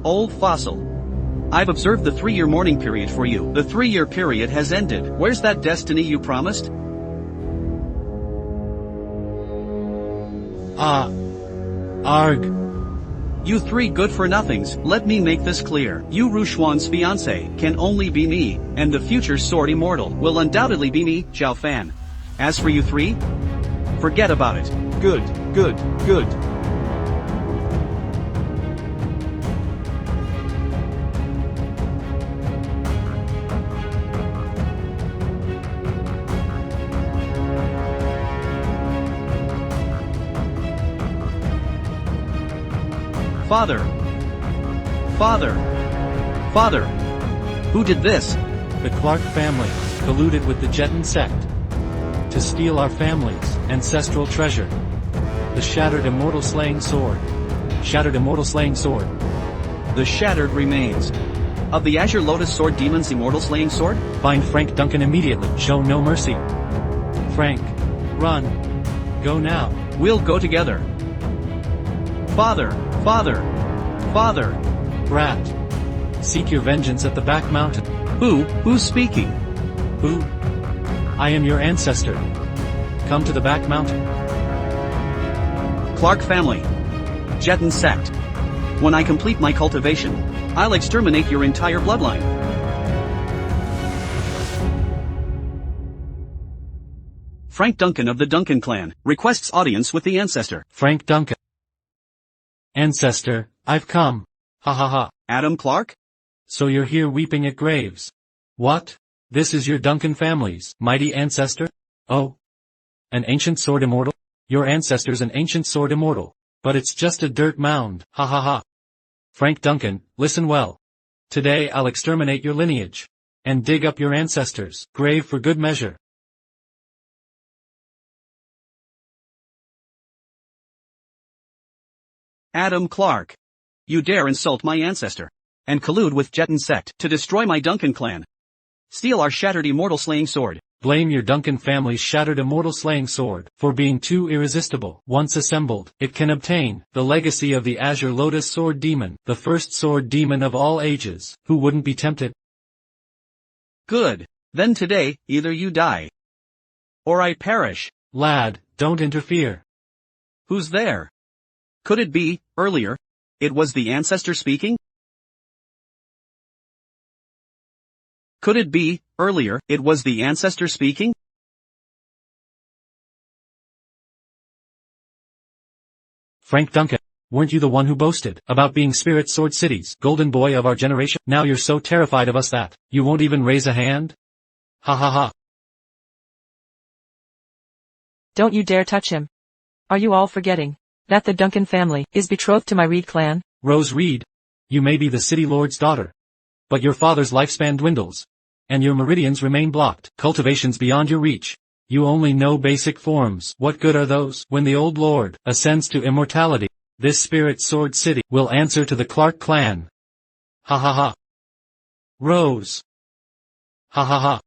old fossil. I've observed the 3-year mourning period for you. The 3-year period has ended. Where's that destiny you promised? Arg. You 3 good-for-nothings, let me make this clear. You Rushuan's fiancé can only be me, and the future sword immortal will undoubtedly be me, Zhao Fan. As for you 3, forget about it. Good. Father, who did this? The Clark family colluded with the Jetton sect to steal our family's ancestral treasure. The shattered immortal slaying sword. The shattered remains of the Azure Lotus Sword Demon's immortal slaying sword? Find Frank Duncan immediately. Show no mercy. Frank, run. Go now. We'll go together. Father. Brat. Seek your vengeance at the back mountain. Who's speaking? Who? I am your ancestor. Come to the back mountain. Clark family. Jetton sect. When I complete my cultivation, I'll exterminate your entire bloodline. Frank Duncan of the Duncan clan requests audience with the ancestor. Frank Duncan. Ancestor, I've come. Ha ha ha. Adam Clark? So you're here weeping at graves. What? This is your Duncan family's mighty ancestor? Oh. An ancient sword immortal? Your ancestor's an ancient sword immortal. But it's just a dirt mound. Ha ha ha. Frank Duncan, listen well. Today I'll exterminate your lineage. And dig up your ancestor's grave for good measure. Adam Clark. You dare insult my ancestor. And collude with Jetton sect to destroy my Duncan clan. Steal our shattered immortal slaying sword. Blame your Duncan family's shattered immortal slaying sword for being too irresistible. Once assembled, it can obtain the legacy of the Azure Lotus Sword Demon, the first sword demon of all ages. Who wouldn't be tempted? Good. Then today, either you die, or I perish. Lad, don't interfere. Who's there? Could it be, earlier, it was the ancestor speaking? Could it be, earlier, it was the ancestor speaking? Frank Duncan, weren't you the one who boasted about being Spirit Sword City's golden boy of our generation? Now you're so terrified of us that you won't even raise a hand? Ha ha ha. Don't you dare touch him. Are you all forgetting that the Duncan family is betrothed to my Reed clan? Rose Reed, you may be the city lord's daughter, but your father's lifespan dwindles, and your meridians remain blocked. Cultivation's beyond your reach. You only know basic forms. What good are those? When the old lord ascends to immortality, this Spirit Sword City will answer to the Clark clan. Ha ha ha. Rose. Ha ha ha.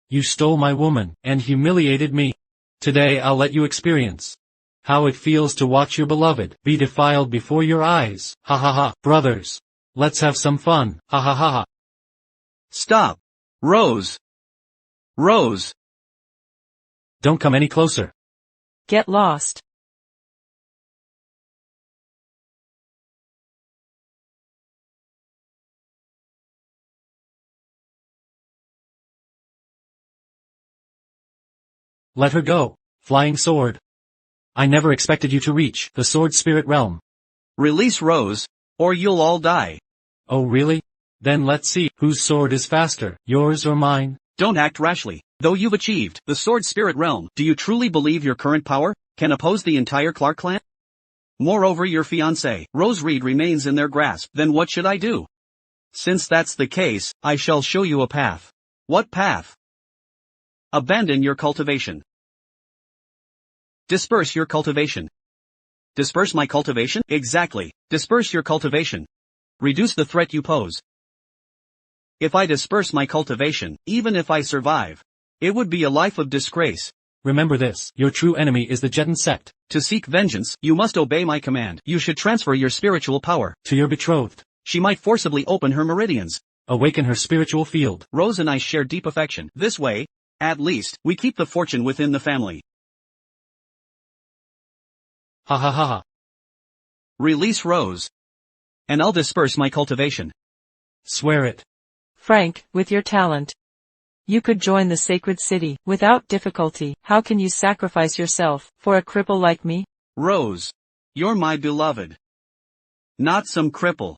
You stole my woman and humiliated me. Today I'll let you experience how it feels to watch your beloved be defiled before your eyes. Ha ha ha. Brothers, let's have some fun. Ha ha ha ha. Stop. Rose. Rose. Don't come any closer. Get lost. Let her go, flying sword. I never expected you to reach the sword spirit realm. Release Rose, or you'll all die. Oh really? Then let's see whose sword is faster, yours or mine. Don't act rashly. Though you've achieved the sword spirit realm, do you truly believe your current power can oppose the entire Clark clan? Moreover, your fiancée, Rose Reed, remains in their grasp. Then what should I do? Since that's the case, I shall show you a path. What path? Abandon your cultivation. Disperse your cultivation. Disperse my cultivation? Exactly. Disperse your cultivation. Reduce the threat you pose. If I disperse my cultivation, even if I survive, it would be a life of disgrace. Remember this, your true enemy is the Jetton sect. To seek vengeance, you must obey my command. You should transfer your spiritual power to your betrothed. She might forcibly open her meridians. Awaken her spiritual field. Rose and I share deep affection. This way, at least, we keep the fortune within the family. Ha ha ha ha. Release Rose. And I'll disperse my cultivation. Swear it. Frank, with your talent, you could join the sacred city without difficulty. How can you sacrifice yourself for a cripple like me? Rose. You're my beloved. Not some cripple.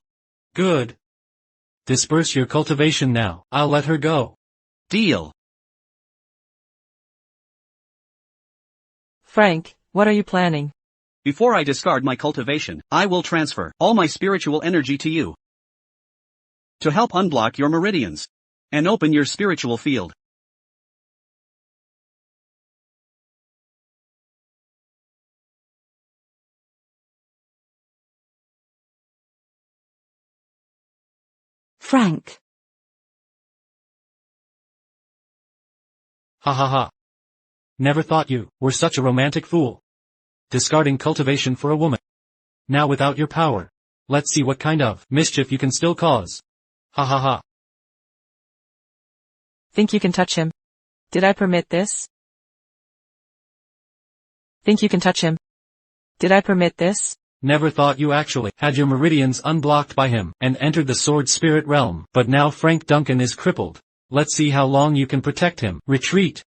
Good. Disperse your cultivation now. I'll let her go. Deal. Frank, what are you planning? Before I discard my cultivation, I will transfer all my spiritual energy to you. To help unblock your meridians. And open your spiritual field. Frank. Ha ha ha. Never thought you were such a romantic fool. Discarding cultivation for a woman. Now without your power, let's see what kind of mischief you can still cause. Ha ha ha. Think you can touch him? Did I permit this? Think you can touch him? Did I permit this? Never thought you actually had your meridians unblocked by him and entered the sword spirit realm. But now Frank Duncan is crippled. Let's see how long you can protect him. Retreat.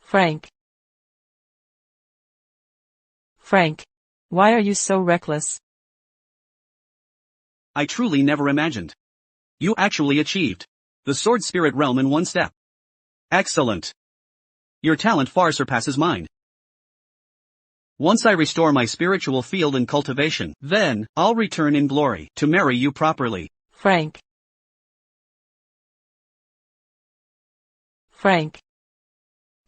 Frank. Frank. Why are you so reckless? I truly never imagined. You actually achieved the sword spirit realm in one step. Excellent. Your talent far surpasses mine. Once I restore my spiritual field and cultivation, then I'll return in glory to marry you properly. Frank. Frank.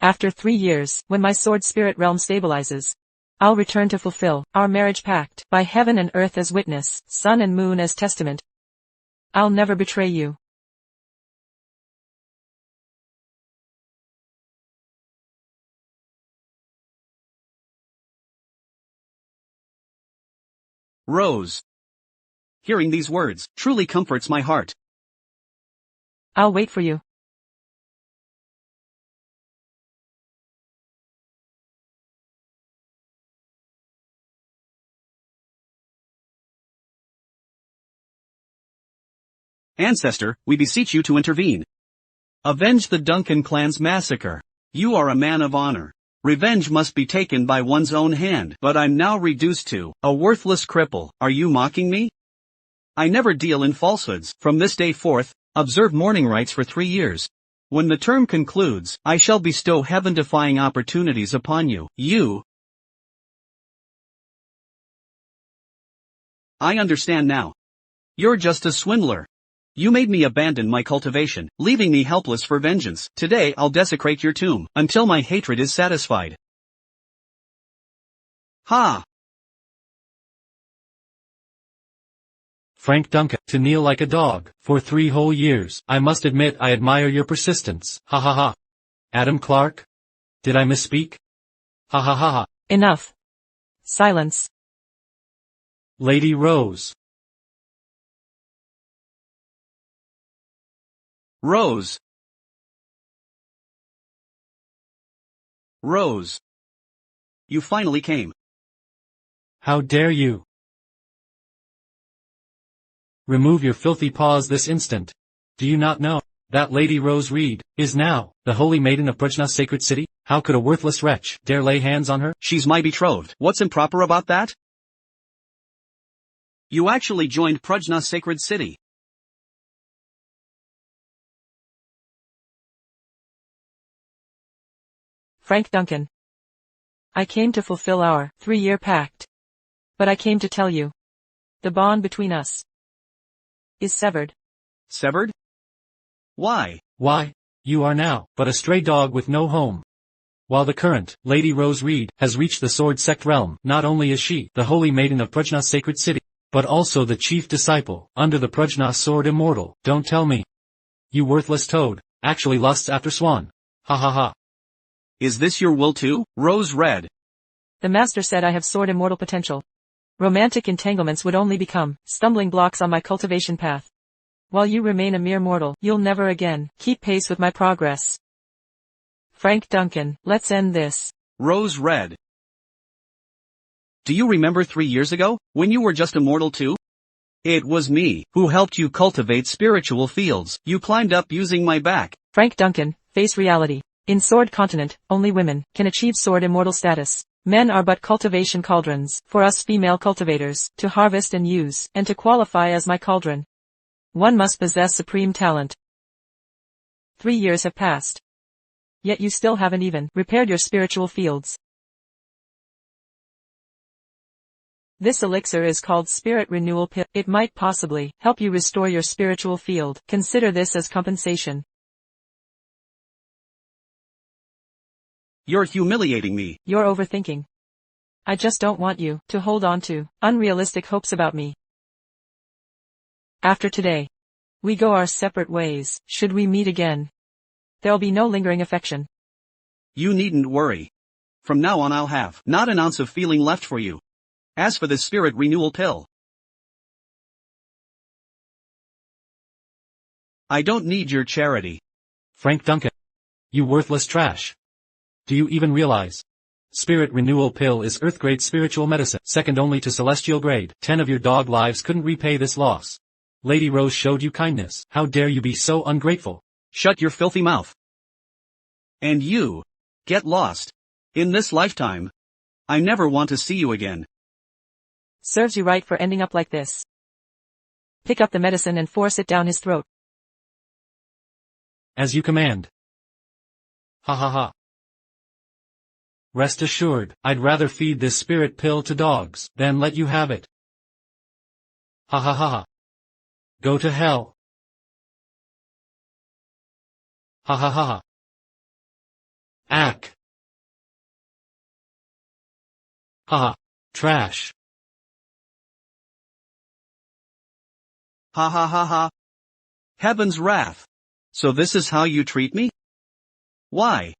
After 3 years, when my sword spirit realm stabilizes, I'll return to fulfill our marriage pact, by heaven and earth as witness, sun and moon as testament. I'll never betray you. Rose. Hearing these words truly comforts my heart. I'll wait for you. Ancestor, we beseech you to intervene. Avenge the Duncan clan's massacre. You are a man of honor. Revenge must be taken by one's own hand, but I'm now reduced to a worthless cripple. Are you mocking me? I never deal in falsehoods. From this day forth, observe mourning rites for 3 years. When the term concludes, I shall bestow heaven-defying opportunities upon you. I understand now. You're just a swindler. You made me abandon my cultivation, leaving me helpless for vengeance. Today I'll desecrate your tomb, until my hatred is satisfied. Ha! Frank Duncan, to kneel like a dog, for 3 whole years. I must admit I admire your persistence. Ha ha ha. Adam Clark? Did I misspeak? Ha ha ha ha. Enough. Silence. Lady Rose. Rose. Rose. You finally came. How dare you? Remove your filthy paws this instant. Do you not know that Lady Rose Reed is now the holy maiden of Prajna's sacred city? How could a worthless wretch dare lay hands on her? She's my betrothed. What's improper about that? You actually joined Prajna's sacred city. Frank Duncan. I came to fulfill our 3-year pact. But I came to tell you. The bond between us is severed. Severed? Why? Why, you are now but a stray dog with no home. While the current Lady Rose Reed has reached the sword sect realm, not only is she the holy maiden of Prajna's sacred city, but also the chief disciple under the Prajna sword immortal. Don't tell me. You worthless toad, actually lusts after Swan. Ha ha ha. Is this your will too, Rose Red? The master said I have sword immortal potential. Romantic entanglements would only become stumbling blocks on my cultivation path. While you remain a mere mortal, you'll never again keep pace with my progress. Frank Duncan, let's end this. Rose Red. Do you remember 3 years ago, when you were just a mortal too? It was me, who helped you cultivate spiritual fields. You climbed up using my back. Frank Duncan, face reality. In Sword Continent, only women can achieve sword immortal status. Men are but cultivation cauldrons, for us female cultivators, to harvest and use, and to qualify as my cauldron. One must possess supreme talent. 3 years have passed. Yet you still haven't even repaired your spiritual fields. This elixir is called Spirit Renewal Pill. It might possibly help you restore your spiritual field. Consider this as compensation. You're humiliating me. You're overthinking. I just don't want you to hold on to unrealistic hopes about me. After today, we go our separate ways. Should we meet again, there'll be no lingering affection. You needn't worry. From now on I'll have not an ounce of feeling left for you. As for the spirit renewal pill, I don't need your charity. Frank Duncan. You worthless trash. Do you even realize? Spirit Renewal Pill is Earth-grade spiritual medicine, second only to celestial grade. 10 of your dog lives couldn't repay this loss. Lady Rose showed you kindness. How dare you be so ungrateful? Shut your filthy mouth. And you, get lost. In this lifetime, I never want to see you again. Serves you right for ending up like this. Pick up the medicine and force it down his throat. As you command. Ha ha ha. Rest assured, I'd rather feed this spirit pill to dogs than let you have it. Ha ha ha ha. Go to hell. Ha ha ha ha. Ack. Ha ha. Trash. Ha ha ha ha. Heaven's wrath. So this is how you treat me? Why?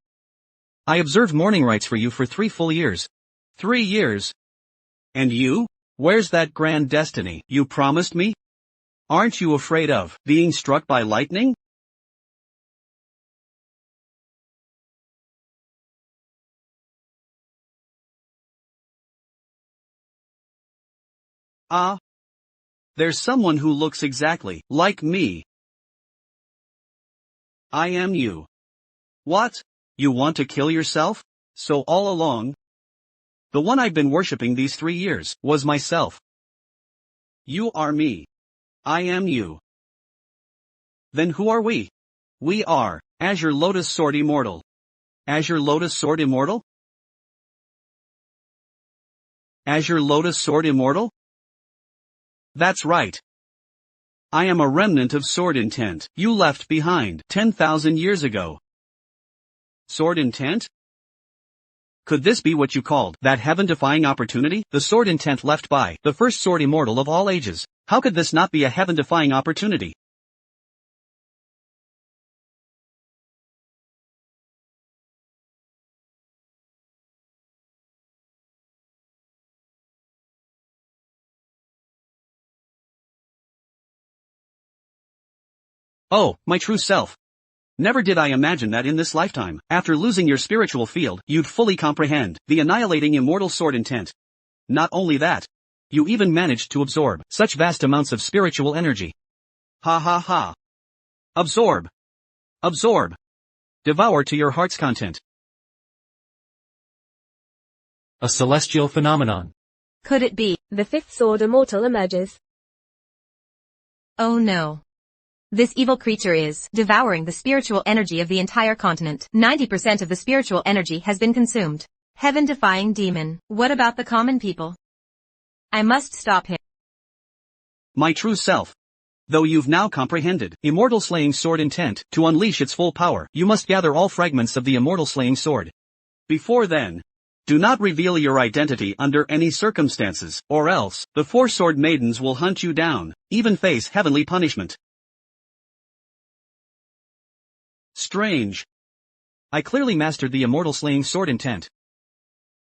I observed mourning rites for you for 3 full years. 3 years? And you? Where's that grand destiny you promised me? Aren't you afraid of being struck by lightning? Ah. There's someone who looks exactly like me. I am you. What? You want to kill yourself? So all along, the one I've been worshipping these 3 years was myself. You are me. I am you. Then who are we? We are Azure Lotus Sword Immortal. Azure Lotus Sword Immortal? Azure Lotus Sword Immortal? That's right. I am a remnant of sword intent you left behind 10,000 years ago. Sword intent? Could this be what you called that heaven-defying opportunity? The sword intent left by the first sword immortal of all ages. How could this not be a heaven-defying opportunity? Oh, my true self. Never did I imagine that in this lifetime, after losing your spiritual field, you'd fully comprehend the annihilating immortal sword intent. Not only that, you even managed to absorb such vast amounts of spiritual energy. Ha ha ha. Absorb. Absorb. Devour to your heart's content. A celestial phenomenon. Could it be, the fifth sword immortal emerges? Oh no. This evil creature is devouring the spiritual energy of the entire continent. 90% of the spiritual energy has been consumed. Heaven-defying demon. What about the common people? I must stop him. My true self. Though you've now comprehended immortal slaying sword intent to unleash its full power, you must gather all fragments of the immortal slaying sword. Before then, do not reveal your identity under any circumstances, or else the 4 sword maidens will hunt you down, even face heavenly punishment. Strange. I clearly mastered the immortal slaying sword intent.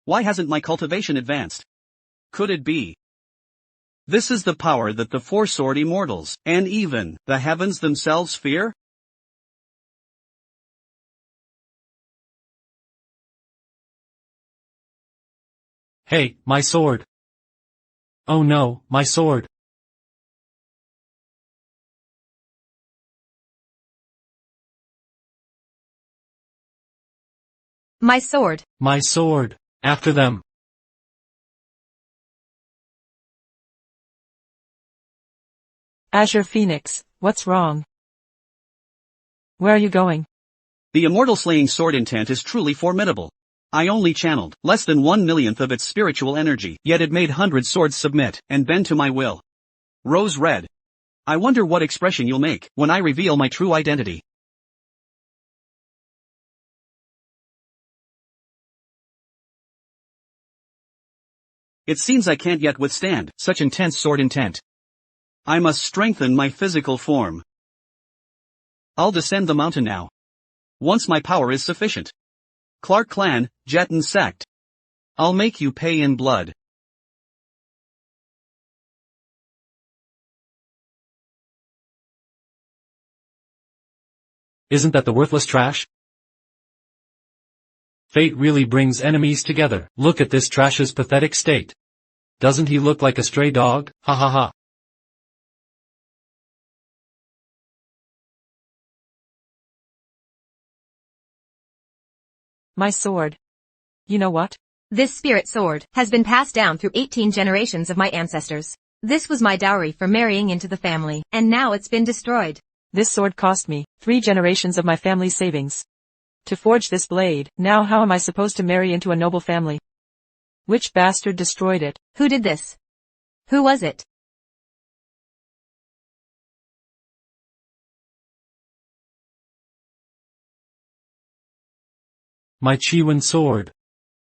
Why hasn't my cultivation advanced? Could it be? This is the power that the four-sword immortals, and even the heavens themselves fear? Hey, my sword. Oh no, my sword. My sword. My sword. After them. Azure Phoenix, what's wrong? Where are you going? The immortal slaying sword intent is truly formidable. I only channeled less than 1/1,000,000th of its spiritual energy, yet it made 100 swords submit and bend to my will. Rose red. I wonder what expression you'll make when I reveal my true identity. It seems I can't yet withstand such intense sword intent. I must strengthen my physical form. I'll descend the mountain now. Once my power is sufficient. Clark Clan, Jetton Sect. I'll make you pay in blood. Isn't that the worthless trash? Fate really brings enemies together. Look at this trash's pathetic state. Doesn't he look like a stray dog? Ha ha ha. My sword. You know what? This spirit sword has been passed down through 18 generations of my ancestors. This was my dowry for marrying into the family, and now it's been destroyed. This sword cost me 3 generations of my family's savings. To forge this blade, now how am I supposed to marry into a noble family? Which bastard destroyed it? Who did this? Who was it? My Chiwen sword.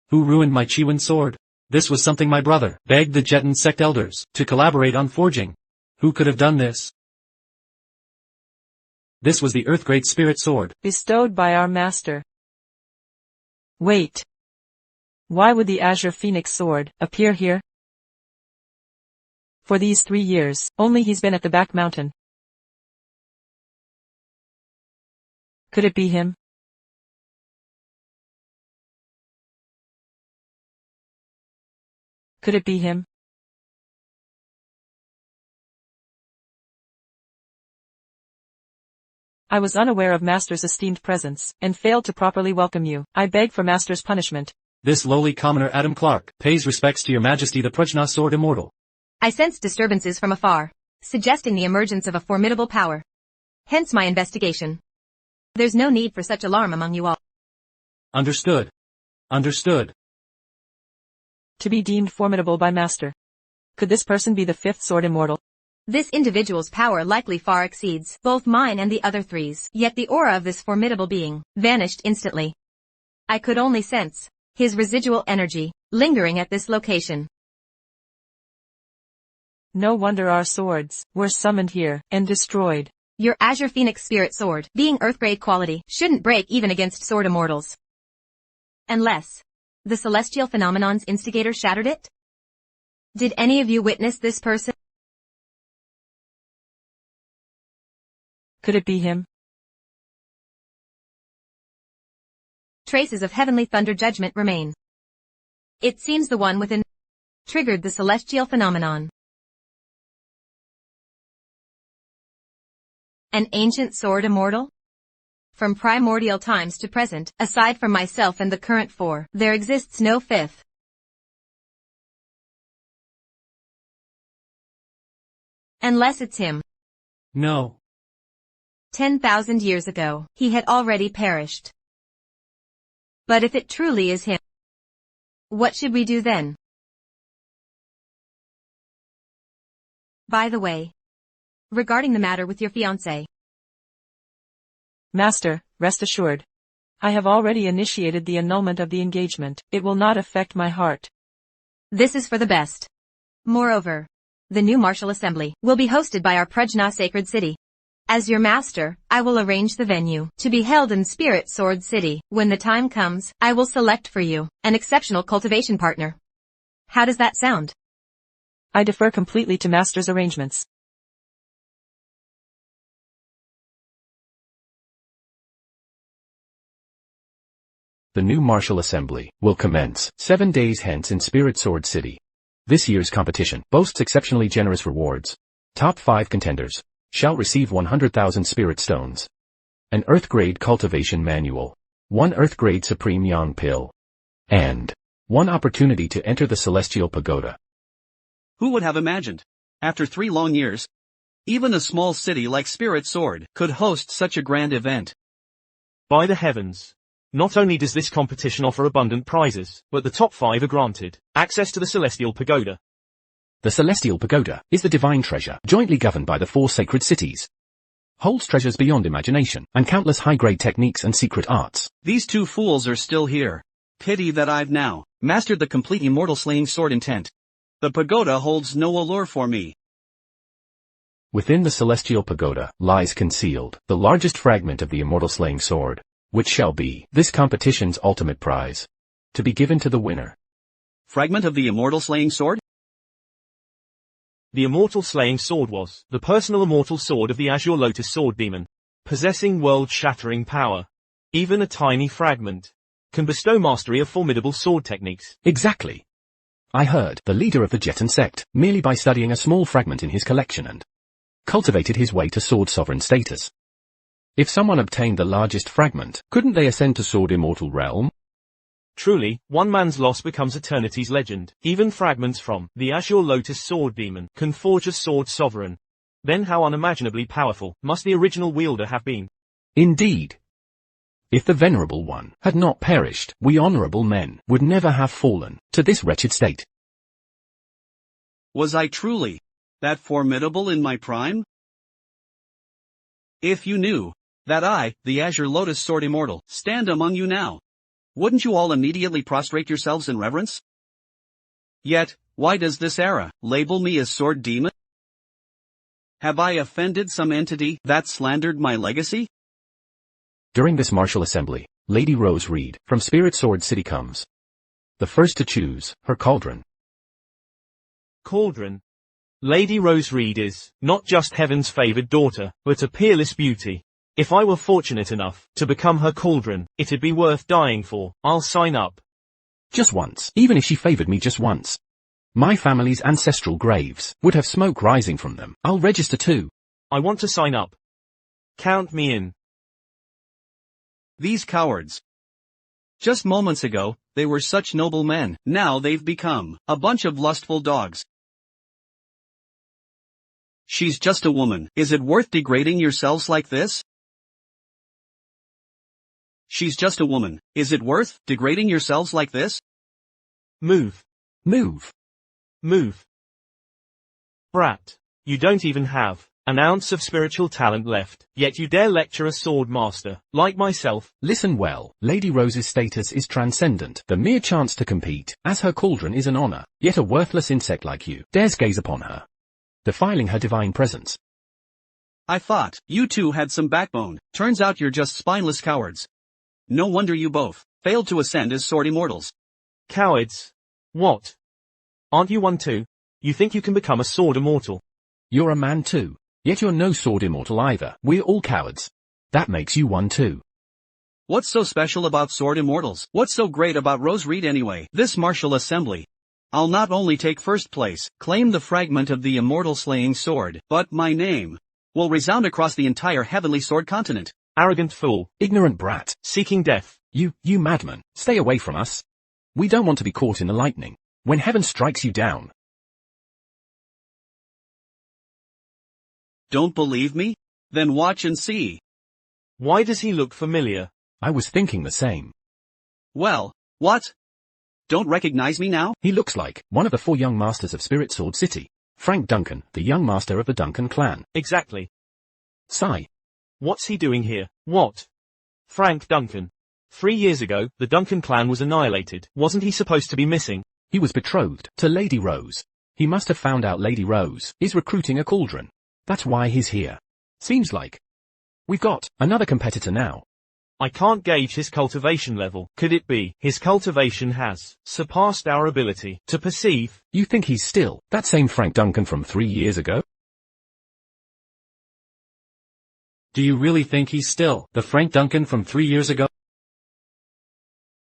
Who ruined my Chiwen sword? This was something my brother begged the Jetton sect elders to collaborate on forging. Who could have done this? This was the Earthgreat Spirit Sword. Bestowed by our master. Wait. Why would the Azure Phoenix sword appear here? For these 3 years, only he's been at the back mountain. Could it be him? Could it be him? I was unaware of Master's esteemed presence, and failed to properly welcome you. I beg for Master's punishment. This lowly commoner Adam Clark pays respects to your majesty the Prajna Sword Immortal. I sensed disturbances from afar, suggesting the emergence of a formidable power. Hence my investigation. There's no need for such alarm among you all. Understood. Understood. To be deemed formidable by Master. Could this person be the 5th Sword Immortal? This individual's power likely far exceeds both mine and the other three's, yet the aura of this formidable being vanished instantly. I could only sense his residual energy lingering at this location. No wonder our swords were summoned here and destroyed. Your Azure Phoenix Spirit Sword, being Earthgrade quality, shouldn't break even against Sword Immortals. Unless the celestial phenomenon's instigator shattered it? Did any of you witness this person? Could it be him? Traces of heavenly thunder judgment remain. It seems the one within triggered the celestial phenomenon. An ancient sword immortal? From primordial times to present, aside from myself and the current 4, there exists no 5th. Unless it's him. No. 10,000 years ago, he had already perished. But if it truly is him, what should we do then? By the way, regarding the matter with your fiancé. Master, rest assured. I have already initiated the annulment of the engagement. It will not affect my heart. This is for the best. Moreover, the new martial assembly will be hosted by our Prajna sacred city. As your master, I will arrange the venue to be held in Spirit Sword City. When the time comes, I will select for you an exceptional cultivation partner. How does that sound? I defer completely to master's arrangements. The new Martial Assembly will commence 7 days hence in Spirit Sword City. This year's competition boasts exceptionally generous rewards. Top 5 contenders shall receive 100,000 spirit stones, an Earth-grade cultivation manual, 1 Earth-grade Supreme Yang pill, and 1 opportunity to enter the Celestial Pagoda. Who would have imagined? After 3 long years, even a small city like Spirit Sword could host such a grand event. By the heavens! Not only does this competition offer abundant prizes, but the top 5 are granted access to the Celestial Pagoda. The Celestial Pagoda is the divine treasure jointly governed by the 4 sacred cities. Holds treasures beyond imagination and countless high-grade techniques and secret arts. These 2 fools are still here. Pity that I've now mastered the complete immortal slaying sword intent. The pagoda holds no allure for me. Within the Celestial Pagoda lies concealed the largest fragment of the immortal slaying sword, which shall be this competition's ultimate prize, to be given to the winner. Fragment of the immortal slaying sword? The immortal slaying sword was the personal immortal sword of the Azure Lotus Sword Demon, possessing world-shattering power. Even a tiny fragment can bestow mastery of formidable sword techniques. Exactly. I heard the leader of the Jeton sect, merely by studying a small fragment in his collection and cultivated his way to sword sovereign status. If someone obtained the largest fragment, couldn't they ascend to sword immortal realm? Truly, one man's loss becomes eternity's legend. Even fragments from the Azure Lotus Sword Demon can forge a sword sovereign. Then how unimaginably powerful must the original wielder have been? Indeed. If the venerable one had not perished, we honorable men would never have fallen to this wretched state. Was I truly that formidable in my prime? If you knew that I, the Azure Lotus Sword Immortal, stand among you now, wouldn't you all immediately prostrate yourselves in reverence? Yet, why does this era label me as Sword Demon? Have I offended some entity that slandered my legacy? During this martial assembly, Lady Rose Reed from Spirit Sword City comes. The first to choose her cauldron. Cauldron. Lady Rose Reed is not just heaven's favored daughter, but a peerless beauty. If I were fortunate enough to become her cauldron, it'd be worth dying for. I'll sign up. Just once, even if she favored me just once. My family's ancestral graves would have smoke rising from them. I'll register too. I want to sign up. Count me in. These cowards. Just moments ago, they were such noble men. Now they've become a bunch of lustful dogs. She's just a woman. Is it worth degrading yourselves like this? She's just a woman. Is it worth degrading yourselves like this? Move. Move. Move. Brat. You don't even have an ounce of spiritual talent left, yet you dare lecture a sword master, like myself. Listen well, Lady Rose's status is transcendent. The mere chance to compete, as her cauldron is an honor, yet a worthless insect like you dares gaze upon her, defiling her divine presence. I thought you two had some backbone. Turns out you're just spineless cowards. No wonder you both failed to ascend as sword immortals. Cowards? What? Aren't you one too? You think you can become a sword immortal? You're a man too. Yet you're no sword immortal either. We're all cowards. That makes you one too. What's so special about sword immortals? What's so great about Rose Reed anyway? This martial assembly. I'll not only take first place, claim the fragment of the immortal slaying sword, but my name will resound across the entire heavenly sword continent. Arrogant fool. Ignorant brat. Seeking death. You madman. Stay away from us. We don't want to be caught in the lightning when heaven strikes you down. Don't believe me? Then watch and see. Why does he look familiar? I was thinking the same. Well, what? Don't recognize me now? He looks like one of the 4 young masters of Spirit Sword City. Frank Duncan, the young master of the Duncan clan. Exactly. Sigh. What's he doing here? What? Frank Duncan. 3 years ago, the Duncan clan was annihilated. Wasn't he supposed to be missing? He was betrothed to Lady Rose. He must have found out Lady Rose is recruiting a cauldron. That's why he's here. Seems like we've got another competitor now. I can't gauge his cultivation level. Could it be his cultivation has surpassed our ability to perceive? You think he's still that same Frank Duncan from 3 years ago? Do you really think he's still the Frank Duncan from 3 years ago?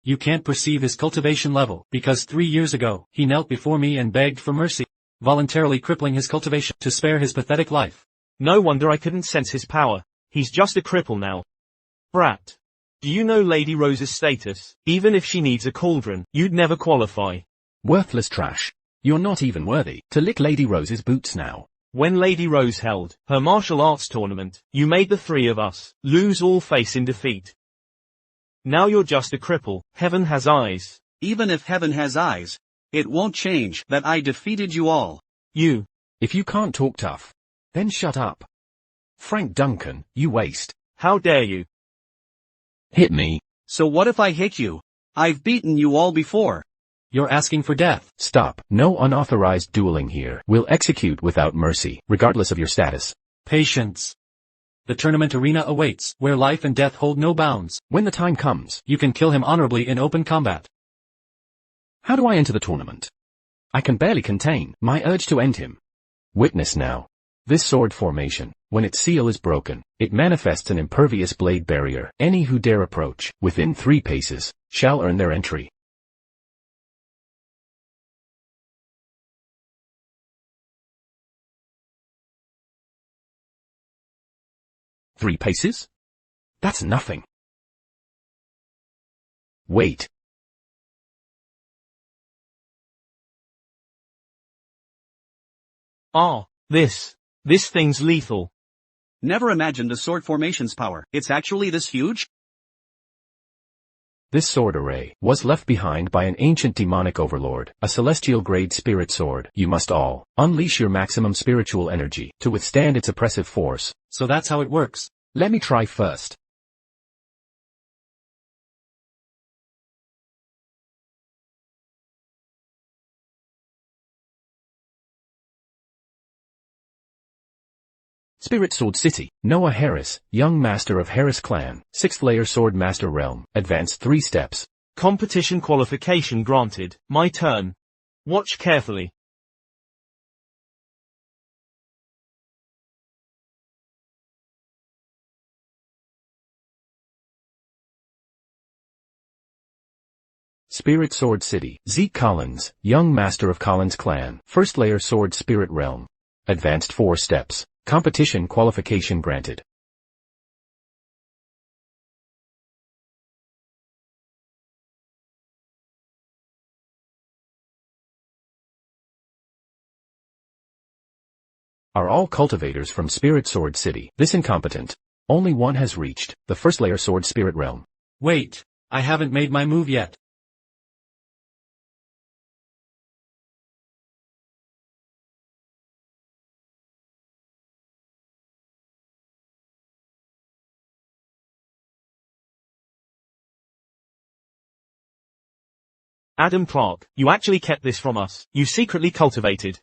You can't perceive his cultivation level, because 3 years ago, he knelt before me and begged for mercy, voluntarily crippling his cultivation to spare his pathetic life. No wonder I couldn't sense his power. He's just a cripple now. Brat. Do you know Lady Rose's status? Even if she needs a cauldron, you'd never qualify. Worthless trash. You're not even worthy to lick Lady Rose's boots now. When Lady Rose held her martial arts tournament, you made the three of us lose all face in defeat. Now you're just a cripple. Heaven has eyes. Even if heaven has eyes, it won't change that I defeated you all. You. If you can't talk tough, then shut up. Frank Duncan, you waste. How dare you? Hit me. So what if I hit you? I've beaten you all before. You're asking for death. Stop. No unauthorized dueling here. We'll execute without mercy, regardless of your status. Patience. The tournament arena awaits, where life and death hold no bounds. When the time comes, You can kill him honorably in open combat. how do I enter the tournament? I can barely contain my urge to end him. Witness now. This sword formation, when its seal is broken, it manifests an impervious blade barrier. Any who dare approach, within 3 paces, shall earn their entry. Three paces? That's nothing. Wait. This thing's lethal. Never imagined the sword formation's power. It's actually this huge? This sword array was left behind by an ancient demonic overlord, a celestial grade spirit sword. You must all unleash your maximum spiritual energy to withstand its oppressive force. So that's how it works. Let me try first. Spirit Sword City, Noah Harris, young master of Harris clan, 6th layer sword master realm, advanced 3 steps. Competition qualification granted. My turn. Watch carefully. Spirit Sword City, Zeke Collins, young master of Collins clan, 1st layer sword spirit realm, advanced 4 steps. Competition qualification granted. Are all cultivators from Spirit Sword City this incompetent? Only one has reached the 1st layer sword spirit realm. Wait, I haven't made my move yet. Adam Clark, you actually kept this from us. You secretly cultivated.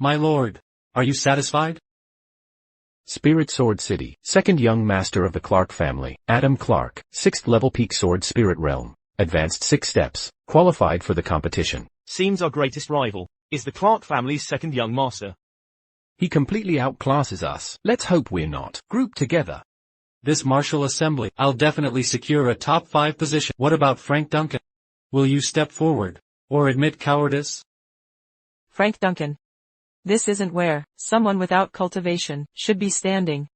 My lord, are you satisfied? Spirit Sword City, 2nd young master of the Clark family, Adam Clark, 6th level peak sword spirit realm, advanced 6 steps, qualified for the competition. Seems our greatest rival is the Clark family's 2nd young master. He completely outclasses us. Let's hope we're not grouped together. This martial assembly, I'll definitely secure a top 5 position. What about Frank Duncan? Will you step forward, or admit cowardice? Frank Duncan. This isn't where someone without cultivation should be standing.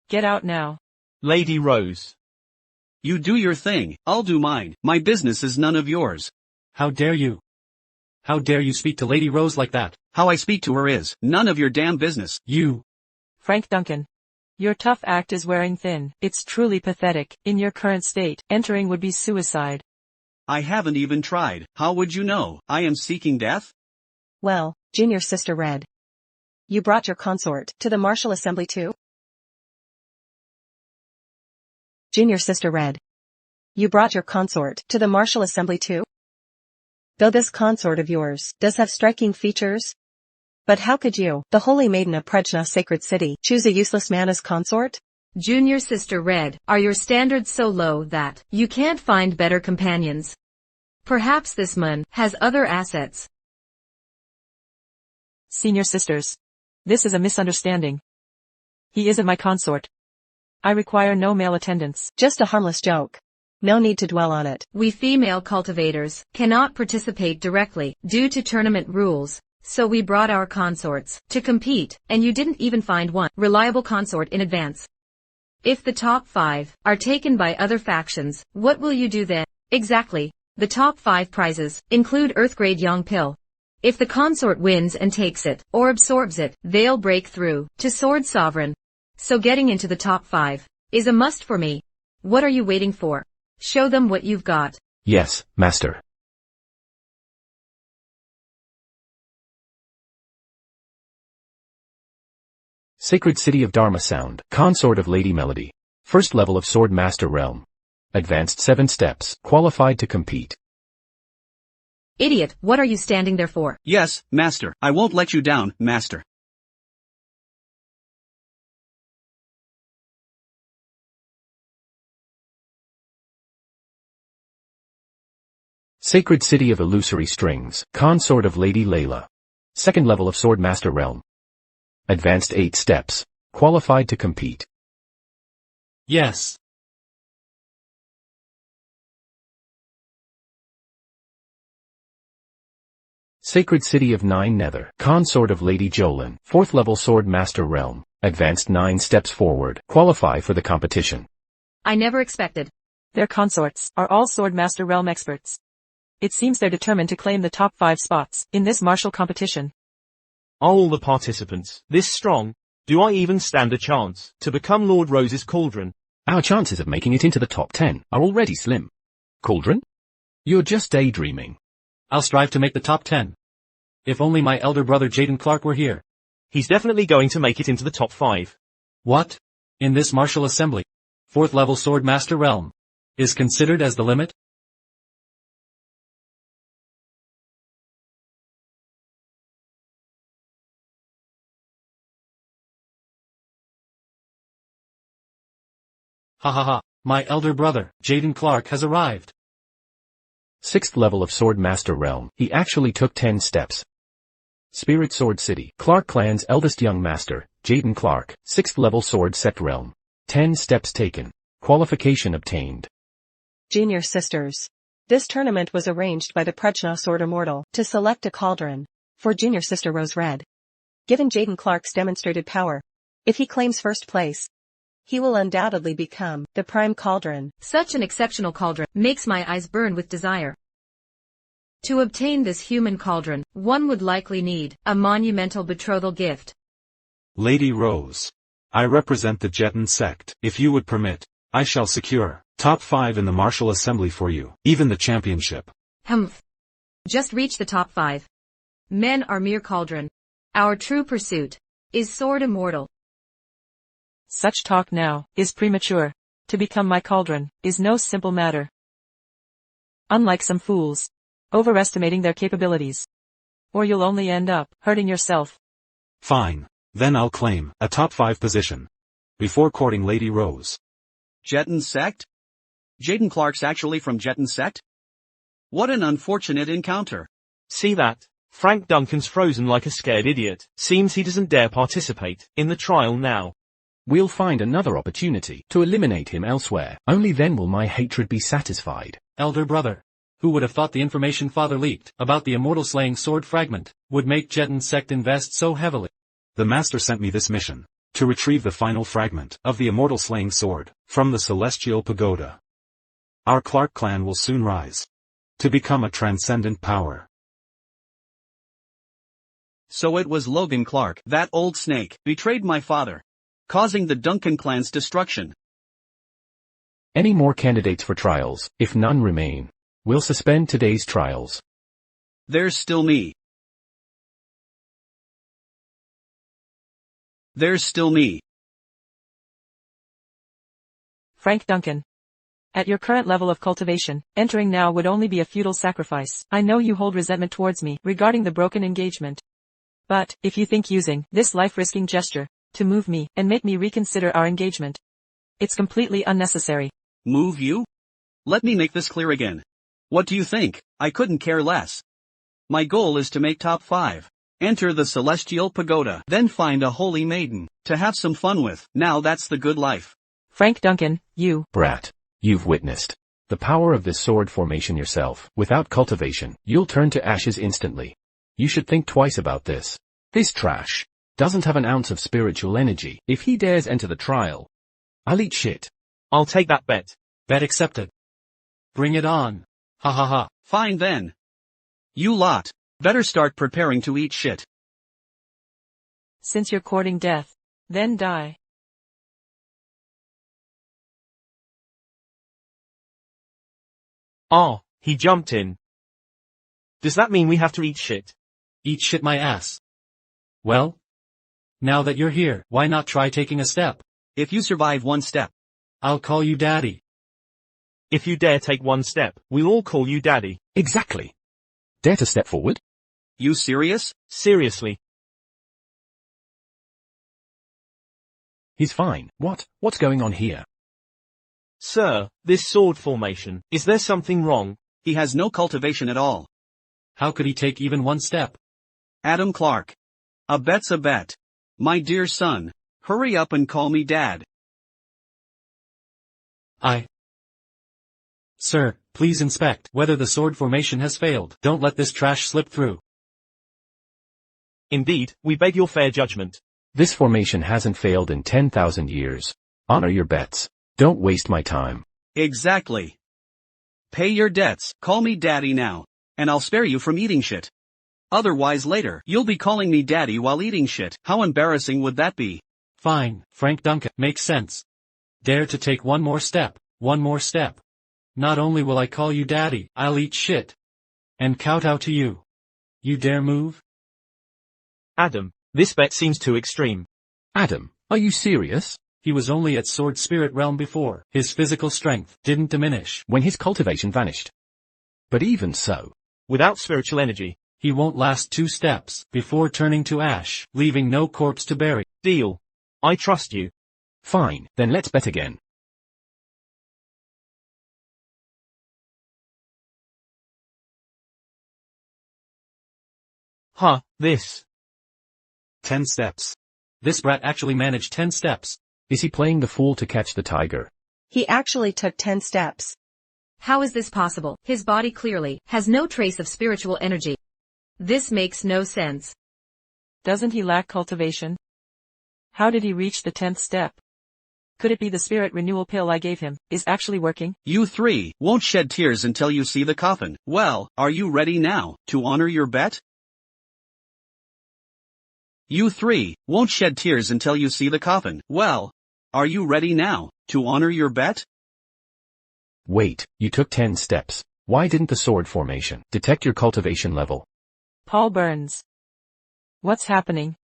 Get out now. Lady Rose. You do your thing, I'll do mine. My business is none of yours. How dare you? How dare you speak to Lady Rose like that? How I speak to her is none of your damn business. You. Frank Duncan. Your tough act is wearing thin. It's truly pathetic. In your current state, entering would be suicide. I haven't even tried. How would you know? I am seeking death? Well, Junior Sister Red. You brought your consort to the martial assembly too? Junior Sister Red. You brought your consort to the martial assembly too? Though this consort of yours does have striking features, But how could you, the holy maiden of Prejna's sacred city, choose a useless man as consort? Junior Sister Red, are your standards so low that you can't find better companions? Perhaps this man has other assets. Senior sisters. This is a misunderstanding. He isn't my consort. I require no male attendants. Just a harmless joke. No need to dwell on it. We female cultivators cannot participate directly due to tournament rules, so we brought our consorts to compete, and you didn't even find one reliable consort in advance. If the top 5 are taken by other factions, what will you do then? Exactly. The top 5 prizes include Earthgrade Young Pill. If the consort wins and takes it, or absorbs it, they'll break through to Sword Sovereign. So getting into the top 5 is a must for me. What are you waiting for? Show them what you've got. Yes, Master. Sacred City of Dharma Sound, consort of Lady Melody. First level of Sword Master Realm. Advanced 7 steps, qualified to compete. Idiot, what are you standing there for? Yes, Master. I won't let you down, Master. Sacred City of Illusory Strings, consort of Lady Layla. Second level of Sword Master Realm. Advanced 8 steps, qualified to compete. Yes. Sacred City of Nine Nether, consort of Lady Jolin. Fourth level Sword Master Realm. Advanced 9 steps forward, qualify for the competition. I never expected. Their consorts are all Sword Master Realm experts. It seems they're determined to claim the top 5 spots in this martial competition. Are all the participants this strong? Do I even stand a chance to become Lord Rose's cauldron? Our chances of making it into the top 10 are already slim. Cauldron? You're just daydreaming. I'll strive to make the top 10. If only my elder brother Jaden Clark were here. He's definitely going to make it into the top 5. What? In this martial assembly, 4th level Sword Master Realm is considered as the limit? Ha ha ha, my elder brother, Jaden Clark has arrived. 6th level of Sword Master Realm, he actually took 10 steps. Spirit Sword City, Clark Clan's eldest young master, Jaden Clark, 6th level Sword Sect Realm. 10 steps taken. Qualification obtained. Junior sisters. This tournament was arranged by the Prejna Sword Immortal to select a cauldron for Junior Sister Rose Red. Given Jaden Clark's demonstrated power, if he claims first place, he will undoubtedly become the prime cauldron. Such an exceptional cauldron makes my eyes burn with desire. To obtain this human cauldron, one would likely need a monumental betrothal gift. Lady Rose. I represent the Jeton sect. If you would permit, I shall secure top 5 in the martial assembly for you, even the championship. Humph. Just reach the top 5. Men are mere cauldron. Our true pursuit is Sword Immortal. Such talk now is premature. To become my cauldron is no simple matter. Unlike some fools, overestimating their capabilities. Or you'll only end up hurting yourself. Fine. Then I'll claim a top 5 position before courting Lady Rose. Jeton sect? Jaden Clark's actually from Jeton sect? What an unfortunate encounter. See that? Frank Duncan's frozen like a scared idiot. Seems he doesn't dare participate in the trial now. We'll find another opportunity to eliminate him elsewhere. Only then will my hatred be satisfied. Elder brother. Who would have thought the information father leaked about the immortal slaying sword fragment would make Jeton sect invest so heavily? The master sent me this mission to retrieve the final fragment of the immortal slaying sword from the celestial pagoda. Our Clark clan will soon rise to become a transcendent power. So it was Logan Clark, that old snake, betrayed my father, causing the Duncan clan's destruction. Any more candidates for trials? If none remain, we'll suspend today's trials. There's still me. There's still me. Frank Duncan. At your current level of cultivation, entering now would only be a futile sacrifice. I know you hold resentment towards me regarding the broken engagement. But, if you think using this life-risking gesture to move me and make me reconsider our engagement, it's completely unnecessary. Move you? Let me make this clear again. What do you think? I couldn't care less. My goal is to make top 5. Enter the celestial pagoda, then find a holy maiden to have some fun with. Now that's the good life. Frank Duncan, you. Brat, you've witnessed the power of this sword formation yourself. Without cultivation, you'll turn to ashes instantly. You should think twice about this. This trash doesn't have an ounce of spiritual energy. If he dares enter the trial, I'll eat shit. I'll take that bet. Bet accepted. Bring it on. Ha ha ha. Fine then. You lot better start preparing to eat shit. Since you're courting death, then die. Ah, he jumped in. Does that mean we have to eat shit? Eat shit my ass. Well? Now that you're here, why not try taking a step? If you survive one step, I'll call you daddy. If you dare take one step, we'll all call you daddy. Exactly. Dare to step forward? you serious? Seriously. He's fine. What's going on here? Sir, this sword formation, is there something wrong? He has no cultivation at all. How could he take even one step? Adam Clark. A bet's a bet. My dear son, hurry up and call me dad. Sir, please inspect whether the sword formation has failed. Don't let this trash slip through. Indeed, we beg your fair judgment. This formation hasn't failed in 10,000 years. Honor your bets. Don't waste my time. Exactly. Pay your debts, call me daddy now, and I'll spare you from eating shit. Otherwise later, you'll be calling me daddy while eating shit. How embarrassing would that be? Fine, Frank Duncan, makes sense. Dare to take one more step. Not only will I call you daddy, I'll eat shit. And kowtow to you. You dare move? Adam, this bet seems too extreme. Adam, are you serious? He was only at Sword Spirit Realm before. His physical strength didn't diminish When his cultivation vanished. But even so, Without spiritual energy. he won't last 2 steps before turning to ash, leaving no corpse to bury. Deal. I trust you. fine, then let's bet again. Huh, this. 10 steps. This brat actually managed 10 steps. Is he playing the fool to catch the tiger? He actually took 10 steps. How is this possible? His body clearly has no trace of spiritual energy. This makes no sense. Doesn't he lack cultivation? How did he reach the 10th step? Could it be the spirit renewal pill I gave him is actually working? You 3 won't shed tears until you see the coffin. Well, are you ready now to honor your bet? You 3 won't shed tears until you see the coffin. Well, are you ready now to honor your bet? Wait, you took 10 steps. Why didn't the sword formation detect your cultivation level? Paul Burns. What's happening?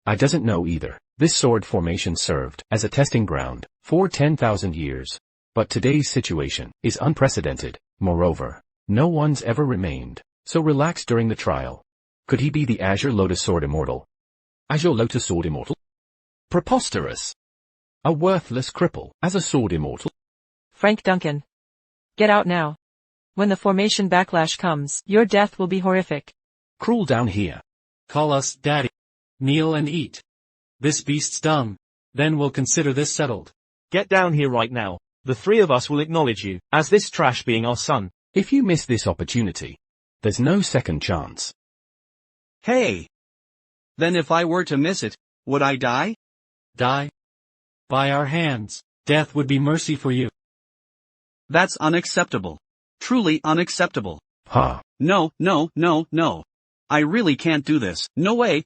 I doesn't know either. This sword formation served as a testing ground for 10,000 years. But today's situation is unprecedented. Moreover, no one's ever remained so relaxed during the trial. Could he be the Azure Lotus Sword Immortal? Azure Lotus Sword Immortal? Preposterous. A worthless cripple as a sword immortal? Frank Duncan. Get out now. When the formation backlash comes, your death will be horrific. Crawl down here. Call us daddy. Kneel and eat. This beast's dung. Then we'll consider this settled. Get down here right now. The 3 of us will acknowledge you, as this trash being our son. If you miss this opportunity, there's no second chance. Hey! Then if I were to miss it, would I die? Die? By our hands. Death would be mercy for you. That's unacceptable. Truly unacceptable. Ha. No. I really can't do this. No way.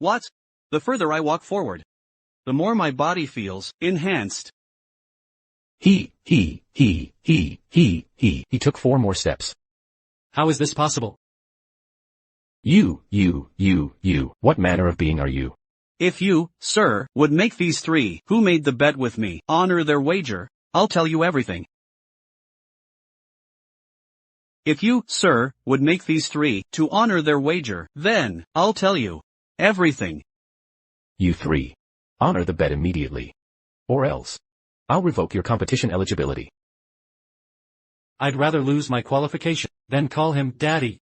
What? The further I walk forward, the more my body feels enhanced. He took 4 more steps. How is this possible? You. What manner of being are you? If you, sir, would make these 3 who made the bet with me honor their wager, I'll tell you everything. If you, sir, would make these three, to honor their wager, then, I'll tell you. Everything. You three. Honor the bet immediately. Or else. I'll revoke your competition eligibility. I'd rather lose my qualification than call him Daddy.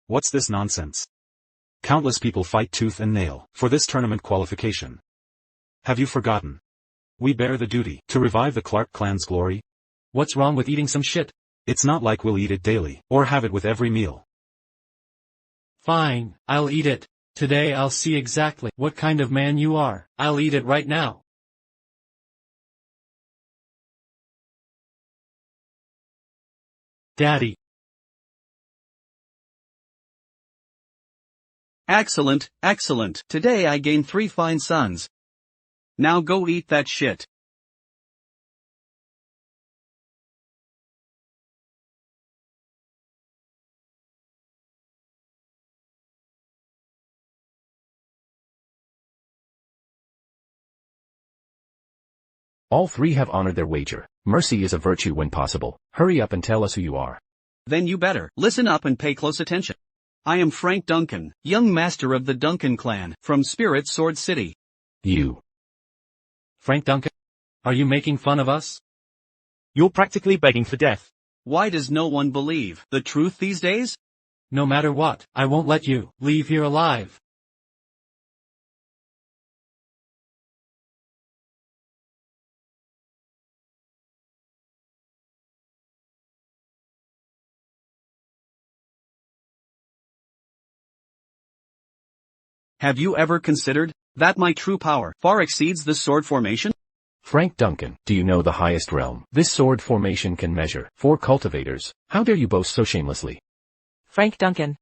What's this nonsense? Countless people fight tooth and nail for this tournament qualification. Have you forgotten? We bear the duty to revive the Clark clan's glory. What's wrong with eating some shit? It's not like we'll eat it daily, or have it with every meal. Fine, I'll eat it. Today I'll see exactly what kind of man you are. I'll eat it right now. Daddy. Excellent, excellent. Today I gained 3 fine sons. Now go eat that shit. All three have honored their wager. Mercy is a virtue when possible. Hurry up and tell us who you are. Then you better listen up and pay close attention. I am Frank Duncan, young master of the Duncan clan, from Spirit Sword City. You. Frank Duncan? Are you making fun of us? You're practically begging for death. Why does no one believe the truth these days? No matter what, I won't let you leave here alive. Have you ever considered that my true power far exceeds the sword formation? Frank Duncan, do you know the highest realm this sword formation can measure? 4 cultivators. How dare you boast so shamelessly? Frank Duncan.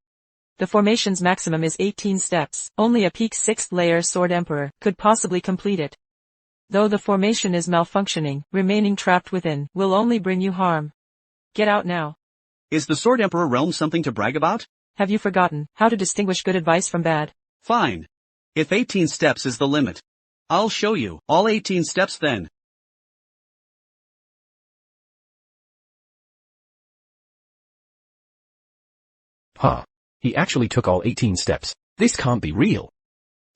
The formation's maximum is 18 steps. Only a peak 6th layer Sword Emperor could possibly complete it. Though the formation is malfunctioning, remaining trapped within will only bring you harm. Get out now. Is the Sword Emperor realm something to brag about? Have you forgotten how to distinguish good advice from bad? Fine. If 18 steps is the limit, I'll show you all 18 steps then. Huh. He actually took all 18 steps. This can't be real.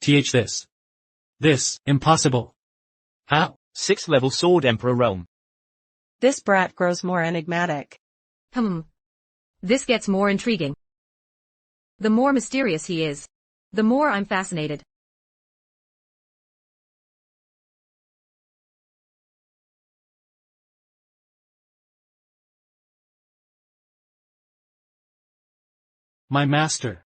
This. Impossible. How? 6th level Sword Emperor realm. This brat grows more enigmatic. This gets more intriguing. The more mysterious he is, the more I'm fascinated. My master.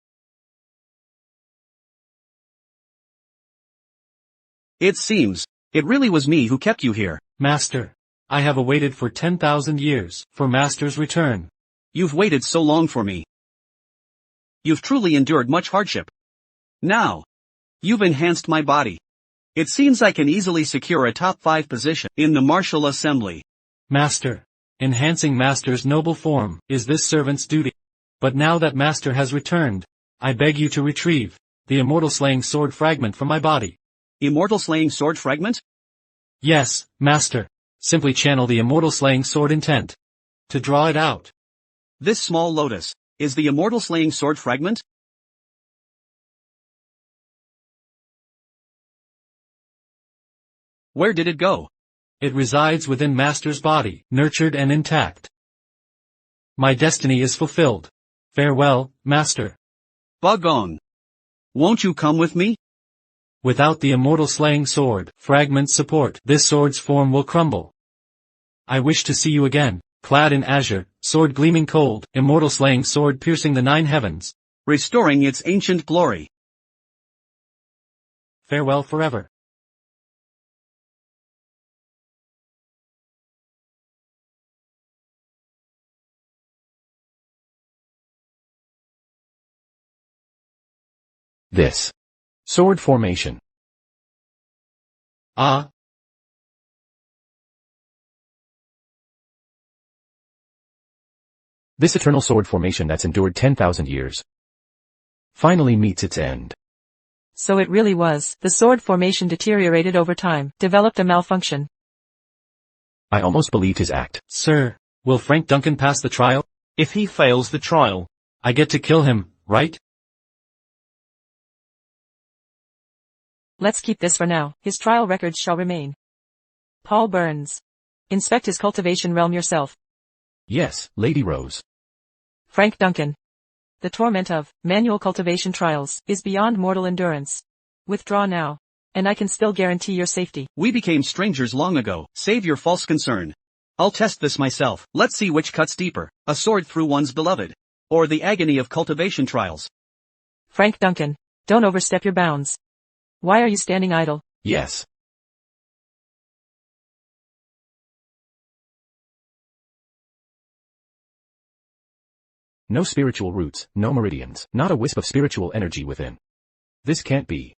It seems, it really was me who kept you here. Master. I have awaited for 10,000 years for Master's return. You've waited so long for me. You've truly endured much hardship. Now, you've enhanced my body. It seems I can easily secure a top 5 position in the martial assembly. Master. Enhancing Master's noble form is this servant's duty. But now that Master has returned, I beg you to retrieve the immortal slaying sword fragment from my body. Immortal slaying sword fragment? Yes, Master. Simply channel the immortal slaying sword intent to draw it out. This small lotus is the immortal slaying sword fragment? Where did it go? It resides within Master's body, nurtured and intact. My destiny is fulfilled. Farewell, Master. Bugong. Won't you come with me? Without the immortal slaying sword, fragment support, this sword's form will crumble. I wish to see you again, clad in azure, sword gleaming cold, immortal slaying sword piercing the 9 heavens, restoring its ancient glory. Farewell forever. This. Sword formation. Ah. This eternal sword formation that's endured 10,000 years finally meets its end. So it really was. The sword formation deteriorated over time, developed a malfunction. I almost believed his act. Sir, will Frank Duncan pass the trial? If he fails the trial, I get to kill him, right? Let's keep this for now. His trial records shall remain. Paul Burns. Inspect his cultivation realm yourself. Yes, Lady Rose. Frank Duncan. The torment of manual cultivation trials is beyond mortal endurance. Withdraw now, and I can still guarantee your safety. We became strangers long ago. Save your false concern. I'll test this myself. Let's see which cuts deeper, a sword through one's beloved, or the agony of cultivation trials. Frank Duncan, don't overstep your bounds. Why are you standing idle? Yes. No spiritual roots, no meridians, not a wisp of spiritual energy within. This can't be.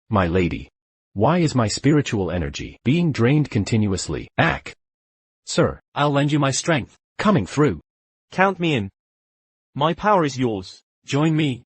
My lady. Why is my spiritual energy being drained continuously? Ack. Sir, I'll lend you my strength. coming through. count me in. My power is yours. Join me.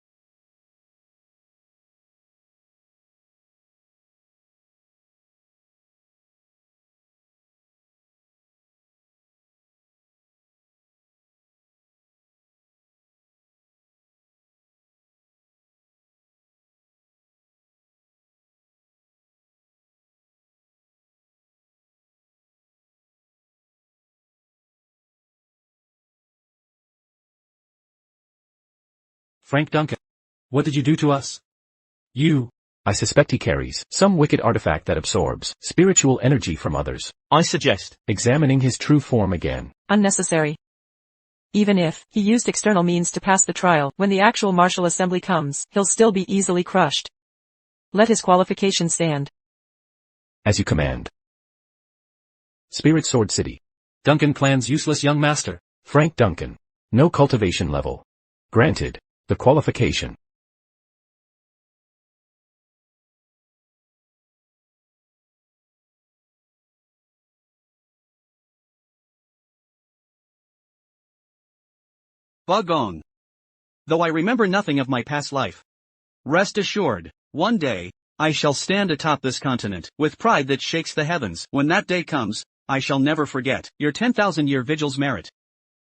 Frank Duncan. What did you do to us? You. I suspect he carries some wicked artifact that absorbs spiritual energy from others. I suggest Examining his true form again. Unnecessary. Even if he used external means to pass the trial, when the actual martial assembly comes, he'll still be easily crushed. Let his qualifications stand. As you command. Spirit Sword City. Duncan clan's useless young master. Frank Duncan. No cultivation level. Granted. The qualification. Bagong. Though I remember nothing of my past life. Rest assured, one day, I shall stand atop this continent, with pride that shakes the heavens. When that day comes, I shall never forget your 10,000-year vigil's merit.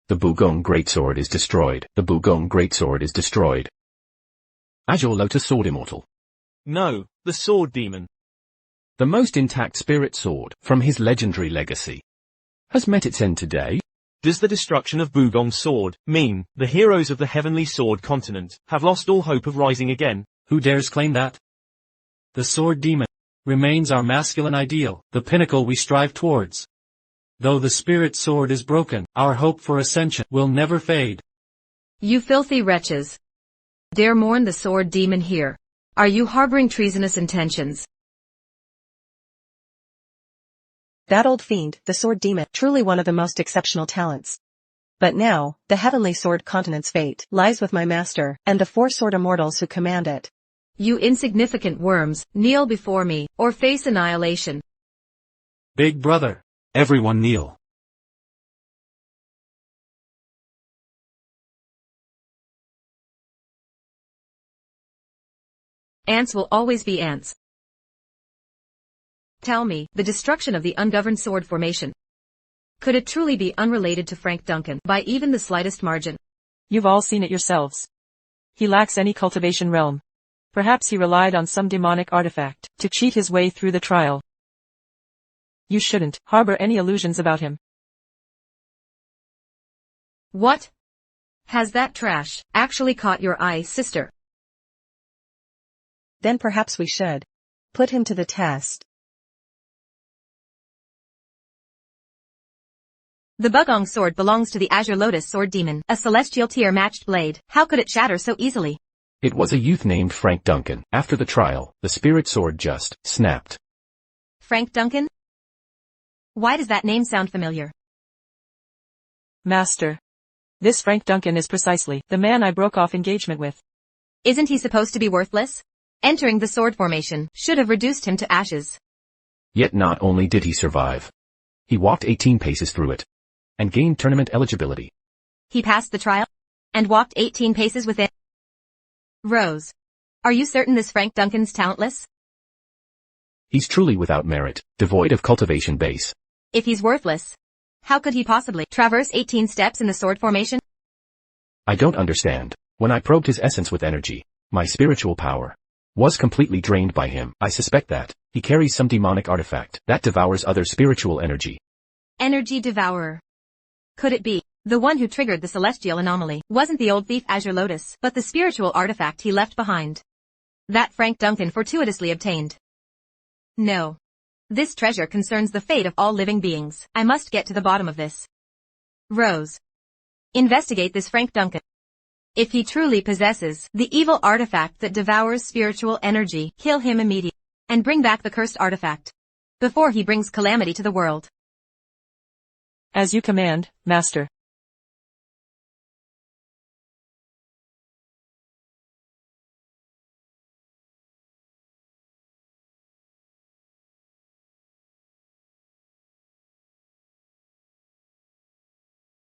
The Bugong Greatsword is destroyed. The Bugong Greatsword is destroyed. Azure Lotus Sword Immortal. no, the sword demon. The most intact spirit sword, from his legendary legacy, has met its end today. Does the destruction of Bugong's sword mean the heroes of the heavenly sword continent have lost all hope of rising again? Who dares claim that? The sword demon remains our masculine ideal, the pinnacle we strive towards. Though the spirit sword is broken, our hope for ascension will never fade. You filthy wretches. Dare mourn the sword demon here. Are you harboring treasonous intentions? That old fiend, the sword demon, truly one of the most exceptional talents. But now, the heavenly sword continent's fate lies with my master, and the 4 sword immortals who command it. You insignificant worms, kneel before me, or face annihilation. Big brother. Everyone kneel. Ants will always be ants. Tell me, the destruction of the ungoverned sword formation. Could it truly be unrelated to Frank Duncan by even the slightest margin? You've all seen it yourselves. He lacks any cultivation realm. Perhaps he relied on some demonic artifact to cheat his way through the trial. You shouldn't harbor any illusions about him. What? Has that trash actually caught your eye, sister? Then perhaps we should put him to the test. The Bugong sword belongs to the Azure Lotus sword demon, a celestial tier-matched blade. How could it shatter so easily? It was a youth named Frank Duncan. After the trial, the spirit sword just snapped. Frank Duncan? Why does that name sound familiar? Master. This Frank Duncan is precisely the man I broke off engagement with. Isn't he supposed to be worthless? Entering the sword formation should have reduced him to ashes. Yet not only did he survive. He walked 18 paces through it. And gained tournament eligibility. He passed the trial? And walked 18 paces with it? Rose. Are you certain this Frank Duncan's talentless? He's truly without merit, devoid of cultivation base. If he's worthless, how could he possibly traverse 18 steps in the sword formation? I don't understand. When I probed his essence with energy, my spiritual power was completely drained by him. I suspect that he carries some demonic artifact that devours other spiritual energy. Energy devourer. Could it be the one who triggered the celestial anomaly? Wasn't the old thief Azure Lotus, but the spiritual artifact he left behind that Frank Duncan fortuitously obtained? No. This treasure concerns the fate of all living beings. I must get to the bottom of this. Rose. Investigate this Frank Duncan. If he truly possesses the evil artifact that devours spiritual energy, kill him immediately and bring back the cursed artifact before he brings calamity to the world. As you command, Master.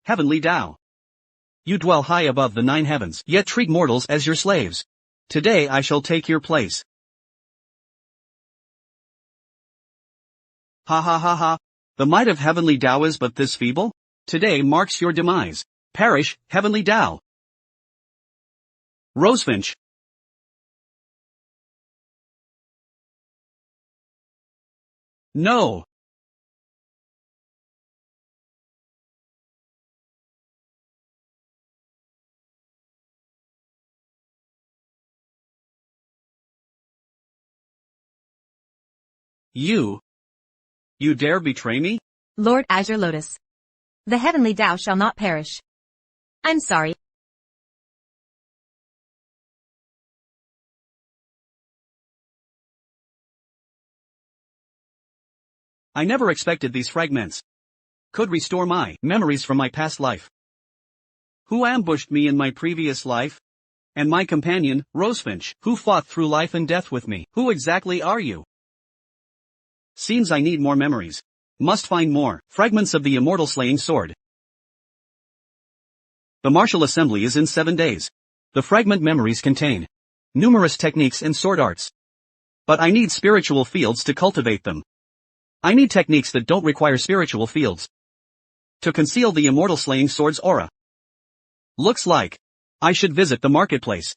Heavenly Tao. You dwell high above the 9 heavens, yet treat mortals as your slaves. Today I shall take your place. Ha ha ha ha. The might of Heavenly Tao is but this feeble? Today marks your demise. Perish, Heavenly Tao. Rosefinch. No. You dare betray me? Lord Azure Lotus. The Heavenly Tao shall not perish. I'm sorry. I never expected these fragments could restore my memories from my past life. Who ambushed me in my previous life? And my companion, Rosefinch, who fought through life and death with me. Who exactly are you? Seems I need more memories. Must find more fragments of the immortal slaying sword. The martial assembly is in 7 days. The fragment memories contain numerous techniques and sword arts. But I need spiritual fields to cultivate them. I need techniques that don't require spiritual fields to conceal the immortal slaying sword's aura. Looks like I should visit the marketplace.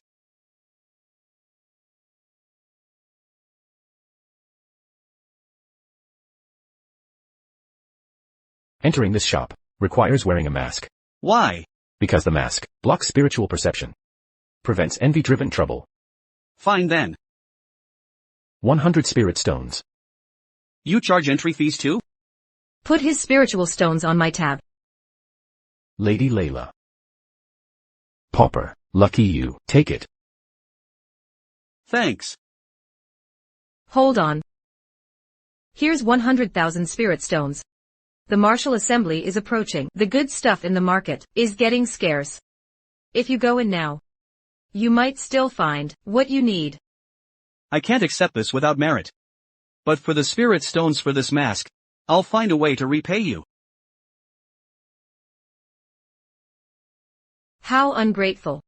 Entering this shop requires wearing a mask. Why? Because the mask blocks spiritual perception. Prevents envy-driven trouble. Fine then. 100 spirit stones. You charge entry fees too? Put his spiritual stones on my tab. Lady Layla. Pauper, lucky you. Take it. Thanks. Hold on. Here's 100,000 spirit stones. The martial assembly is approaching. The good stuff in the market is getting scarce. If you go in now, you might still find what you need. I can't accept this without merit. But for the spirit stones for this mask, I'll find a way to repay you. How ungrateful.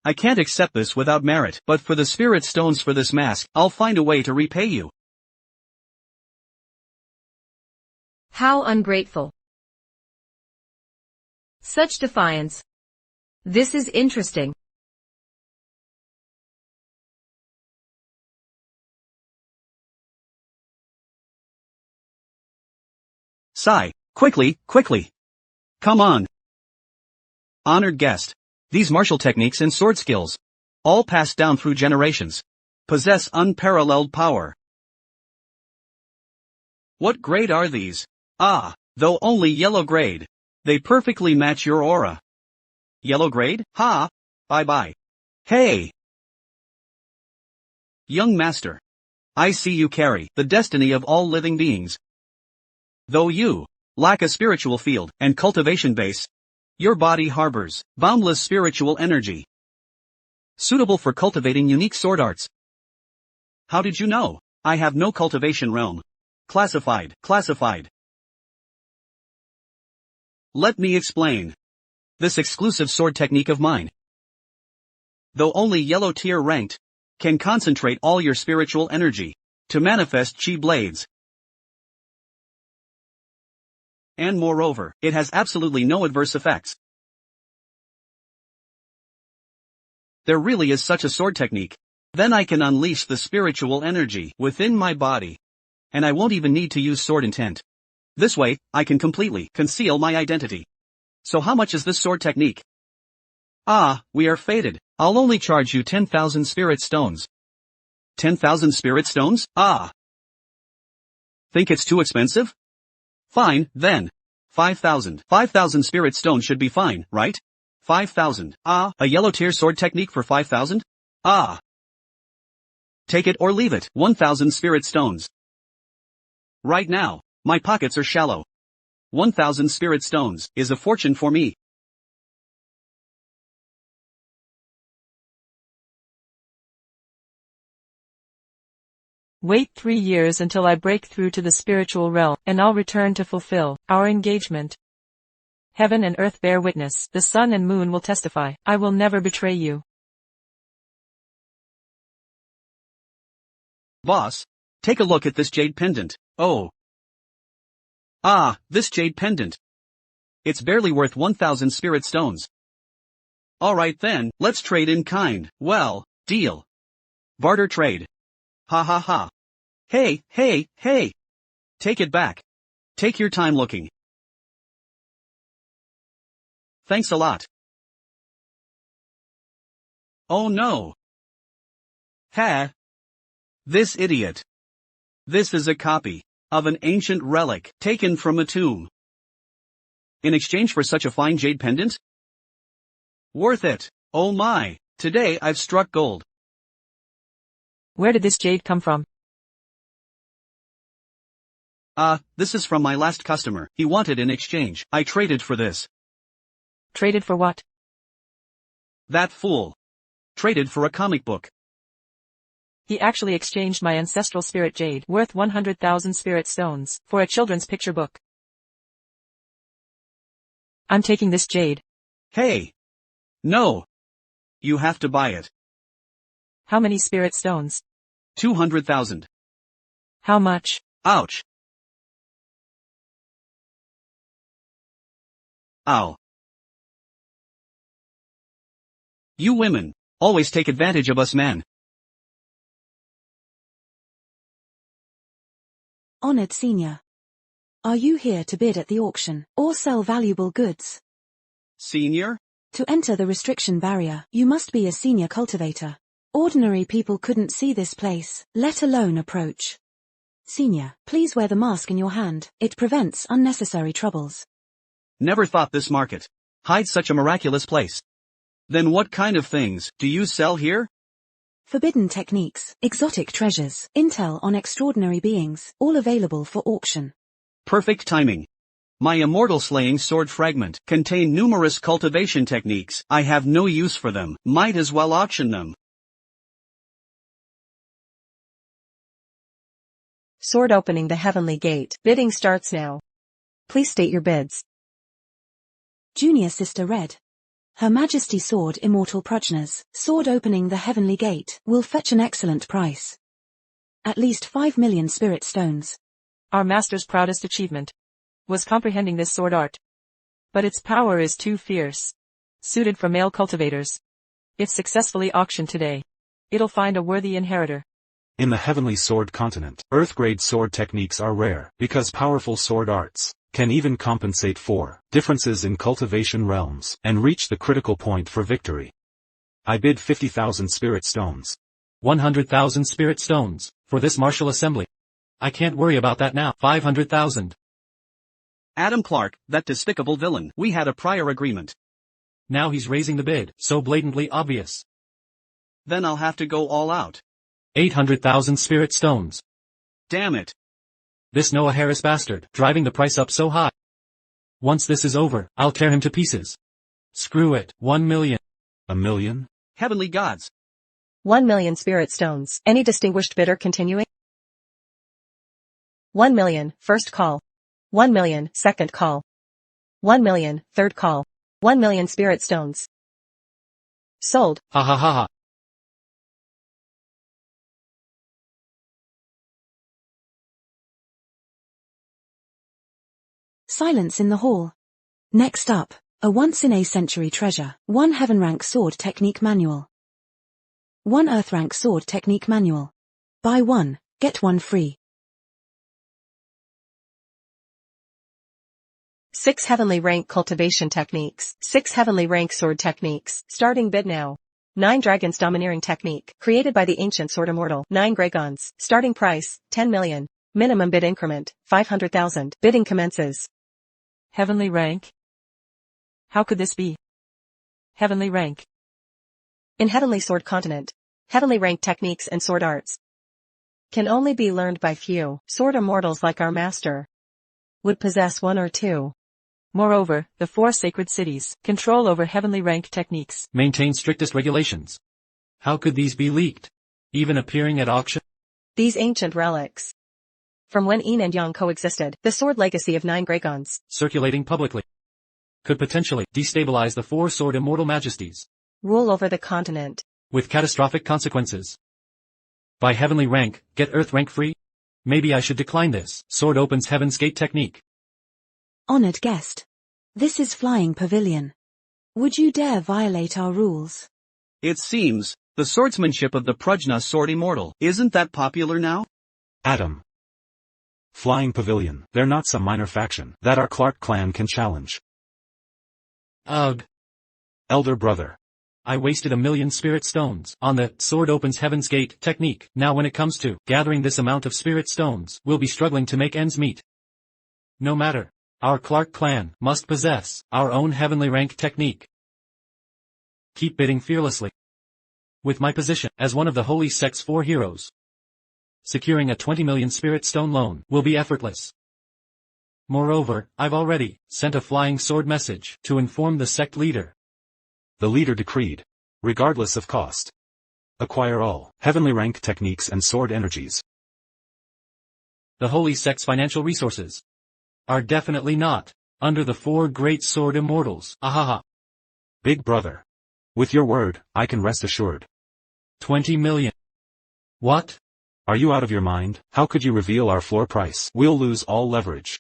I can't accept this without merit. But for the spirit stones for this mask, I'll find a way to repay you. How ungrateful. Such defiance. This is interesting. Sigh, quickly, quickly. Come on. Honored guest. These martial techniques and sword skills, all passed down through generations, possess unparalleled power. What grade are these? Ah, though only yellow grade. They perfectly match your aura. Yellow grade? Ha! Bye-bye. Hey! Young master. I see you carry the destiny of all living beings. Though you lack a spiritual field and cultivation base, your body harbors boundless spiritual energy, suitable for cultivating unique sword arts. How did you know? I have no cultivation realm. Classified. Let me explain. this exclusive sword technique of mine. Though only yellow tier ranked, can concentrate all your spiritual energy to manifest chi blades. And moreover, it has absolutely no adverse effects. There really is such a sword technique. Then I can unleash the spiritual energy within my body. And I won't even need to use sword intent. This way, I can completely conceal my identity. So how much is this sword technique? Ah, we are fated. I'll only charge you 10,000 spirit stones. 10,000 spirit stones? Ah. Think it's too expensive? Fine, then. 5,000. 5,000 spirit stones should be fine, right? 5,000. Ah, a yellow tier sword technique for 5,000? Ah. Take it or leave it. 1,000 spirit stones. Right now, my pockets are shallow. 1,000 spirit stones is a fortune for me. Wait 3 years until I break through to the spiritual realm, and I'll return to fulfill our engagement. Heaven and earth bear witness, the sun and moon will testify, I will never betray you. Boss, take a look at this jade pendant. Oh. Ah, this jade pendant. It's barely worth 1,000 spirit stones. Alright then, let's trade in kind. Well, deal. Barter trade. Ha ha ha. Hey, hey, hey. Take it back. Take your time looking. Thanks a lot. Oh no. Ha. This idiot. This is a copy of an ancient relic taken from a tomb. In exchange for such a fine jade pendant? Worth it. Oh my, today I've struck gold. Where did this jade come from? This is from my last customer. He wanted in exchange. I traded for this. Traded for what? That fool. Traded for a comic book. He actually exchanged my ancestral spirit jade, worth 100,000 spirit stones, for a children's picture book. I'm taking this jade. Hey! No! You have to buy it. How many spirit stones? 200,000. How much? Ouch! Ow. You women always take advantage of us men. Honored Senior. Are you here to bid at the auction, or sell valuable goods? Senior? To enter the restriction barrier, you must be a senior cultivator. Ordinary people couldn't see this place, let alone approach. Senior, please wear the mask in your hand, it prevents unnecessary troubles. Never thought this market hides such a miraculous place. Then what kind of things do you sell here? Forbidden techniques, exotic treasures, intel on extraordinary beings, all available for auction. Perfect timing. My immortal slaying sword fragment contain numerous cultivation techniques. I have no use for them, might as well auction them. Sword opening the heavenly gate. Bidding starts now. Please state your bids. Junior Sister Red. Her Majesty Sword Immortal Prajnas, sword opening the heavenly gate, will fetch an excellent price. At least 5 million spirit stones. Our master's proudest achievement was comprehending this sword art. But its power is too fierce. Suited for male cultivators. If successfully auctioned today, it'll find a worthy inheritor. In the heavenly sword continent, Earth-grade sword techniques are rare, because powerful sword arts can even compensate for differences in cultivation realms, and reach the critical point for victory. I bid 50,000 spirit stones. 100,000 spirit stones, for this martial assembly. I can't worry about that now. 500,000. Adam Clark, that despicable villain. We had a prior agreement. Now he's raising the bid, so blatantly obvious. Then I'll have to go all out. 800,000 spirit stones. Damn it. This Noah Harris bastard, driving the price up so high. Once this is over, I'll tear him to pieces. Screw it, 1 million. A million? Heavenly gods. 1 million spirit stones. Any distinguished bidder continuing? 1 million, first call. 1 million, second call. 1 million, third call. 1 million spirit stones. Sold. Ha ha ha ha. Silence in the hall. Next up, a once-in-a-century treasure. 1 Heaven Rank Sword Technique Manual. 1 Earth Rank Sword Technique Manual. Buy 1, get 1 free. 6 Heavenly Rank Cultivation Techniques. 6 Heavenly Rank Sword Techniques. Starting bid now. 9 Dragons Domineering Technique. Created by the ancient Sword Immortal. 9 Greygons. Starting price, 10 million. Minimum bid increment, 500,000. Bidding commences. Heavenly rank? How could this be? Heavenly rank. In Heavenly Sword Continent, Heavenly Rank techniques and sword arts can only be learned by few. Sword immortals like our master would possess 1 or 2. Moreover, the 4 sacred cities control over heavenly rank techniques. Maintain strictest regulations. How could these be leaked? Even appearing at auction? These ancient relics, from when Yin and Yang coexisted, the sword legacy of 9 Greygons, Circulating publicly. Could potentially destabilize the 4 sword immortal majesties. rule over the continent. With catastrophic consequences. By heavenly rank, get earth rank free? Maybe I should decline this. Sword opens heaven's gate technique. Honored guest. This is Flying Pavilion. Would you dare violate our rules? It seems, the swordsmanship of the Prajna Sword Immortal, isn't that popular now? Adam. Flying Pavilion, they're not some minor faction that our Clark clan can challenge. Ugh. Elder brother. I wasted 1 million spirit stones on the sword opens heaven's gate technique. Now when it comes to gathering this amount of spirit stones, we'll be struggling to make ends meet. No matter. Our Clark clan must possess our own heavenly rank technique. Keep bidding fearlessly. With my position as one of the Holy Sect's 4 heroes, securing a 20 million spirit stone loan will be effortless. Moreover, I've already sent a flying sword message to inform the sect leader. The leader decreed. Regardless of cost. Acquire all heavenly rank techniques and sword energies. The Holy Sect's financial resources are definitely not under the 4 great sword immortals. Ahaha. Big brother. With your word, I can rest assured. 20 million. What? Are you out of your mind? How could you reveal our floor price? We'll lose all leverage.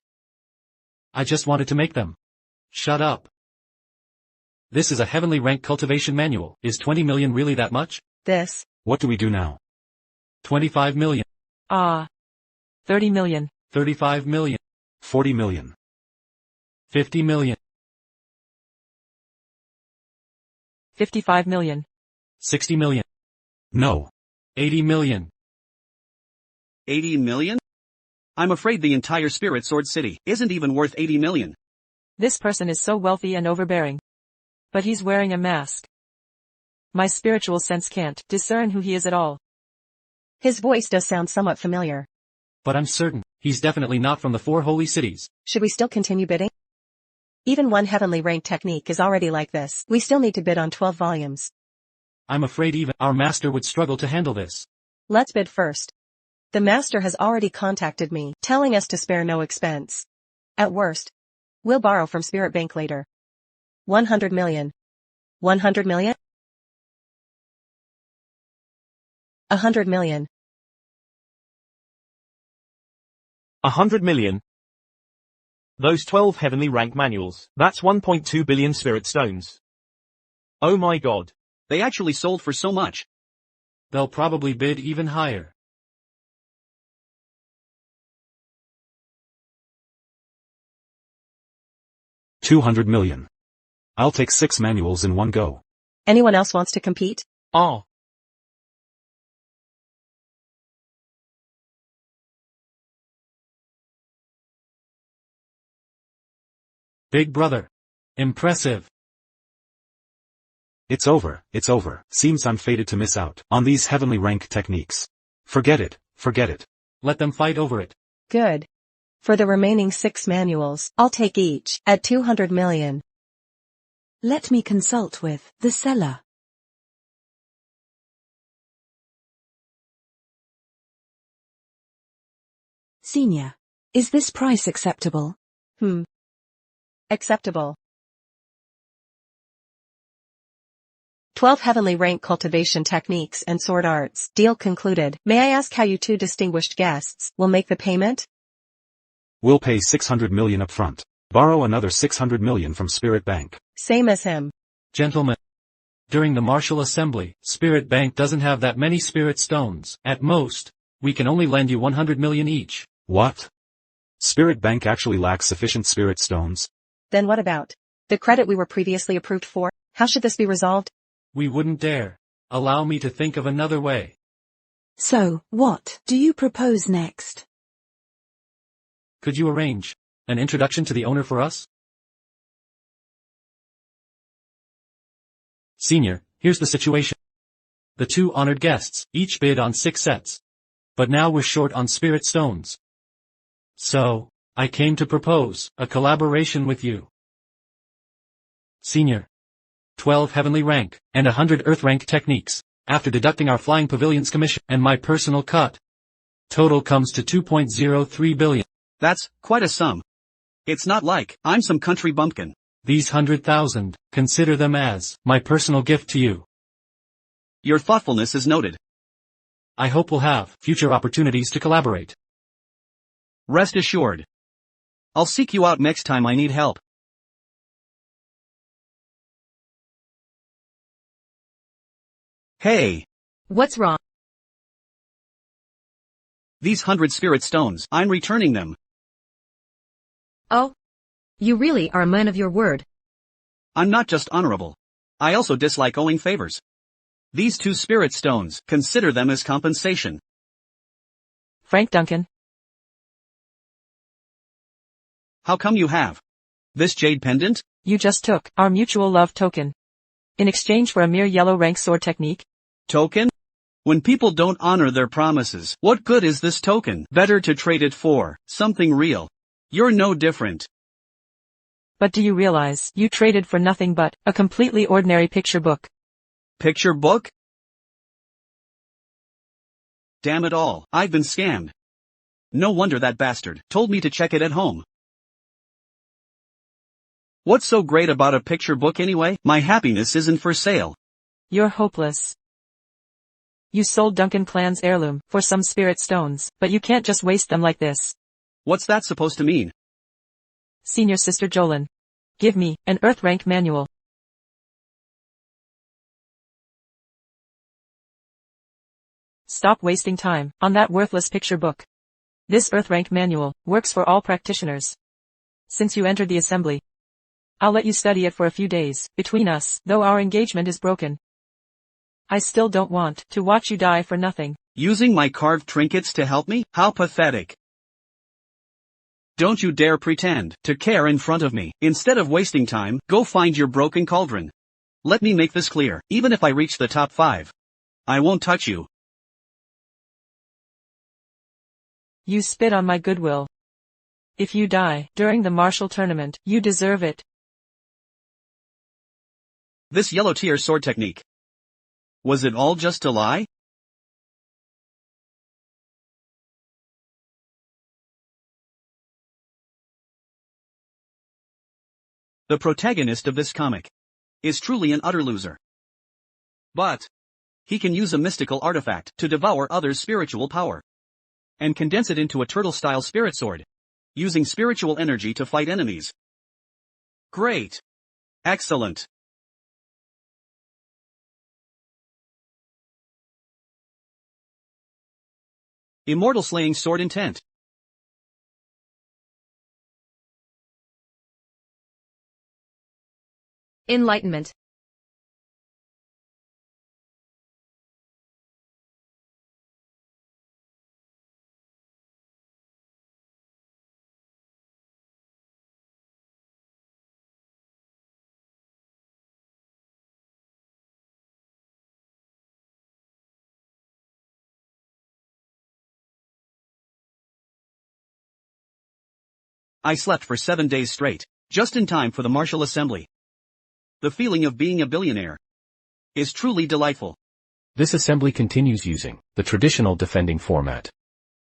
I just wanted to make them. Shut up. This is a heavenly rank cultivation manual. Is 20 million really that much? This. What do we do now? 25 million. 30 million. 35 million. 40 million. 50 million. 55 million. 60 million. No. 80 million. 80 million? I'm afraid the entire Spirit Sword City isn't even worth 80 million. This person is so wealthy and overbearing. But he's wearing a mask. My spiritual sense can't discern who he is at all. His voice does sound somewhat familiar. But I'm certain, he's definitely not from the 4 holy cities. Should we still continue bidding? Even 1 heavenly rank technique is already like this. We still need to bid on 12 volumes. I'm afraid even our master would struggle to handle this. Let's bid first. The master has already contacted me, telling us to spare no expense. At worst, we'll borrow from Spirit Bank later. 100 million. 100 million? 100 million. 100 million. Those 12 heavenly rank manuals, that's 1.2 billion spirit stones. Oh my god. They actually sold for so much. They'll probably bid even higher. $200 million. I'll take 6 manuals in one go. Anyone else wants to compete? Ah. Big brother. Impressive. It's over, it's over. Seems I'm fated to miss out on these heavenly rank techniques. Forget it, forget it. Let them fight over it. Good. For the remaining 6 manuals, I'll take each, at 200 million. Let me consult with the seller. Senior. Is this price acceptable? Acceptable. 12 heavenly rank cultivation techniques and sword arts. Deal concluded. May I ask how you two distinguished guests will make the payment? We'll pay 600 million upfront. Borrow another 600 million from Spirit Bank. Same as him. Gentlemen. During the Martial Assembly, Spirit Bank doesn't have that many spirit stones. At most, we can only lend you 100 million each. What? Spirit Bank actually lacks sufficient spirit stones? Then what about the credit we were previously approved for? How should this be resolved? We wouldn't dare. Allow me to think of another way. So, what do you propose next? Could you arrange an introduction to the owner for us? Senior, here's the situation. The two honored guests each bid on 6 sets. But now we're short on spirit stones. So, I came to propose a collaboration with you. Senior. 12 heavenly rank, and 100 earth rank techniques, after deducting our flying pavilion's commission and my personal cut. Total comes to 2.03 billion. That's quite a sum. It's not like I'm some country bumpkin. These 100,000, consider them as my personal gift to you. Your thoughtfulness is noted. I hope we'll have future opportunities to collaborate. Rest assured. I'll seek you out next time I need help. Hey! What's wrong? These 100 spirit stones, I'm returning them. Oh? You really are a man of your word. I'm not just honorable. I also dislike owing favors. These 2 spirit stones, consider them as compensation. Frank Duncan. How come you have this jade pendant? You just took our mutual love token. In exchange for a mere yellow rank sword technique? Token? When people don't honor their promises, what good is this token? Better to trade it for something real. You're no different. But do you realize you traded for nothing but a completely ordinary picture book? Picture book? Damn it all, I've been scammed. No wonder that bastard told me to check it at home. What's so great about a picture book anyway? My happiness isn't for sale. You're hopeless. You sold Duncan Clan's heirloom for some spirit stones, but you can't just waste them like this. What's that supposed to mean? Senior Sister Jolene. Give me an earth rank manual. Stop wasting time on that worthless picture book. This earth rank manual works for all practitioners. Since you entered the assembly, I'll let you study it for a few days. Between us, though our engagement is broken, I still don't want to watch you die for nothing. Using my carved trinkets to help me? How pathetic. Don't you dare pretend to care in front of me. Instead of wasting time, go find your broken cauldron. Let me make this clear, even if I reach the top 5, I won't touch you. You spit on my goodwill. If you die during the martial tournament, you deserve it. This yellow tier sword technique. Was it all just a lie? The protagonist of this comic is truly an utter loser. But he can use a mystical artifact to devour others' spiritual power and condense it into a turtle-style spirit sword, using spiritual energy to fight enemies. Great. Excellent. Immortal slaying sword intent. Enlightenment. I slept for 7 days straight, just in time for the martial assembly. The feeling of being a billionaire is truly delightful. This assembly continues using the traditional defending format.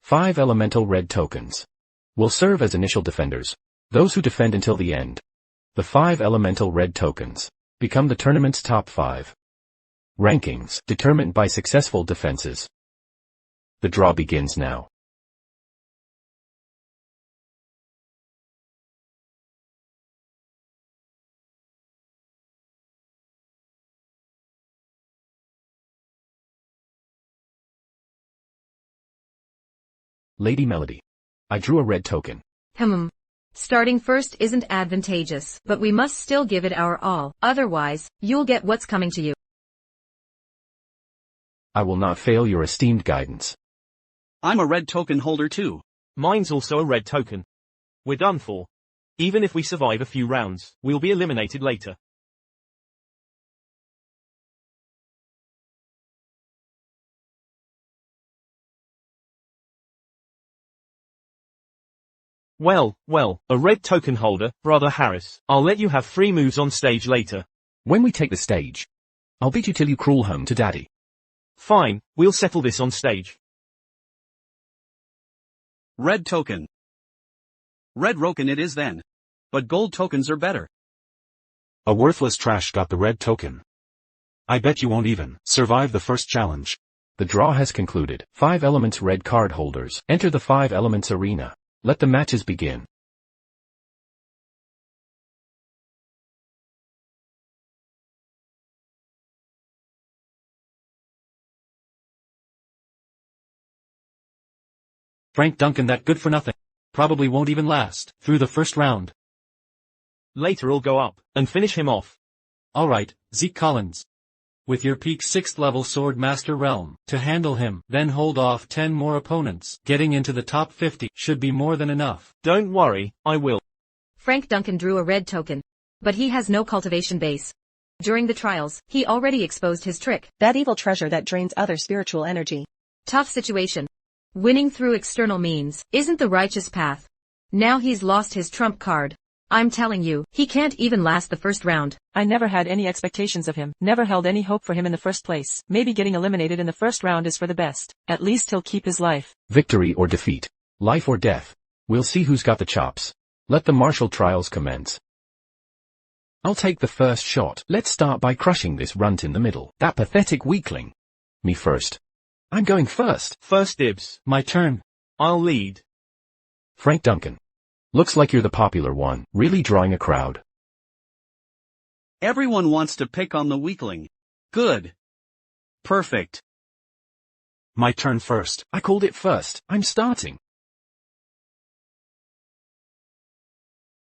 5 elemental red tokens will serve as initial defenders, those who defend until the end. The 5 elemental red tokens become the tournament's top 5. Rankings, determined by successful defenses. The draw begins now. Lady Melody. I drew a red token. Starting first isn't advantageous, but we must still give it our all, otherwise, you'll get what's coming to you. I will not fail your esteemed guidance. I'm a red token holder too. Mine's also a red token. We're done for. Even if we survive a few rounds, we'll be eliminated later. Well, a red token holder, Brother Harris. I'll let you have 3 moves on stage later. When we take the stage, I'll beat you till you crawl home to daddy. Fine, we'll settle this on stage. Red token. Red token it is then. But gold tokens are better. A worthless trash got the red token. I bet you won't even survive the first challenge. The draw has concluded. 5 elements red card holders. Enter the 5 elements arena. Let the matches begin. Frank Duncan, that good for nothing. Probably won't even last through the first round. Later I'll go up and finish him off. Alright, Zeke Collins. With your peak 6th level Sword Master Realm, to handle him, then hold off 10 more opponents. Getting into the top 50 should be more than enough. Don't worry, I will. Frank Duncan drew a red token. But he has no cultivation base. During the trials, he already exposed his trick. That evil treasure that drains other spiritual energy. Tough situation. Winning through external means isn't the righteous path. Now he's lost his trump card. I'm telling you, he can't even last the first round. I never had any expectations of him, never held any hope for him in the first place. Maybe getting eliminated in the first round is for the best. At least he'll keep his life. Victory or defeat. Life or death. We'll see who's got the chops. Let the martial trials commence. I'll take the first shot. Let's start by crushing this runt in the middle. That pathetic weakling. Me first. I'm going first. First dibs. My turn. I'll lead. Frank Duncan. Looks like you're the popular one, really drawing a crowd. Everyone wants to pick on the weakling. Good. Perfect. My turn first. I called it first. I'm starting.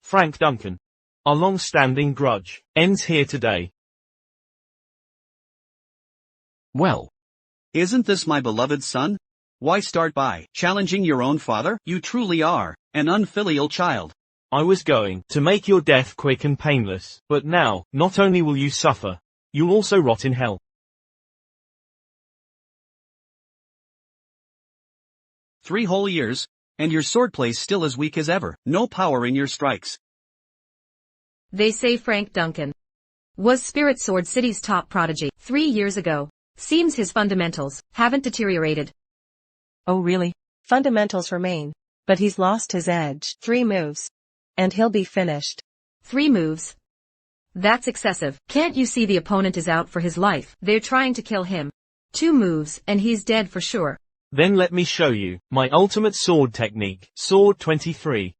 Frank Duncan. Our long-standing grudge ends here today. Well. Isn't this my beloved son? Why start by challenging your own father? You truly are an unfilial child. I was going to make your death quick and painless, but now, not only will you suffer, you'll also rot in hell. 3 whole years, and your sword plays still as weak as ever. No power in your strikes. They say Frank Duncan was Spirit Sword City's top prodigy 3 years ago. Seems his fundamentals haven't deteriorated. Oh really? Fundamentals remain. But he's lost his edge. 3 moves. And he'll be finished. 3 moves? That's excessive. Can't you see the opponent is out for his life? They're trying to kill him. 2 moves and he's dead for sure. Then let me show you my ultimate sword technique. Sword 23.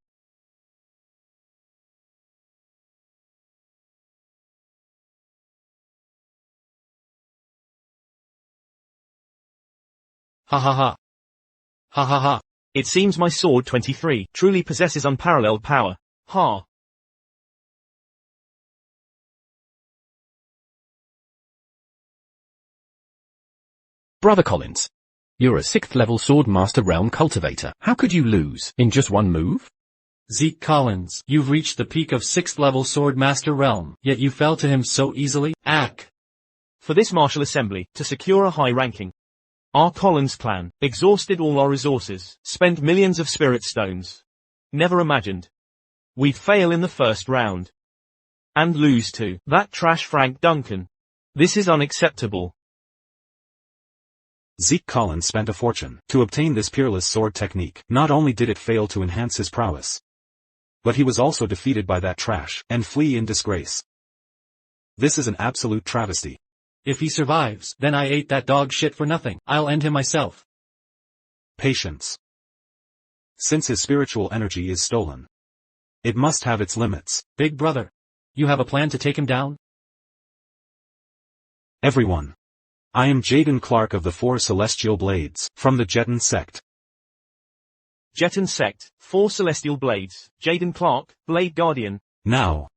Ha ha ha. Ha ha ha. It seems my sword 23 truly possesses unparalleled power. Ha. Brother Collins. You're a 6th level Sword Master Realm cultivator. How could you lose in just 1 move? Zeke Collins, you've reached the peak of 6th level Sword Master Realm, yet you fell to him so easily. Ack. For this martial assembly, to secure a high ranking, our Collins clan exhausted all our resources, spent millions of spirit stones. Never imagined we'd fail in the first round. And lose to that trash Frank Duncan. This is unacceptable. Zeke Collins spent a fortune to obtain this peerless sword technique. Not only did it fail to enhance his prowess, but he was also defeated by that trash and flee in disgrace. This is an absolute travesty. If he survives, then I ate that dog shit for nothing. I'll end him myself. Patience. Since his spiritual energy is stolen, it must have its limits. Big brother. You have a plan to take him down? Everyone. I am Jaden Clark of the Four Celestial Blades, from the Jetton sect. Jetton sect, 4 celestial blades, Jaden Clark, Blade Guardian. Now,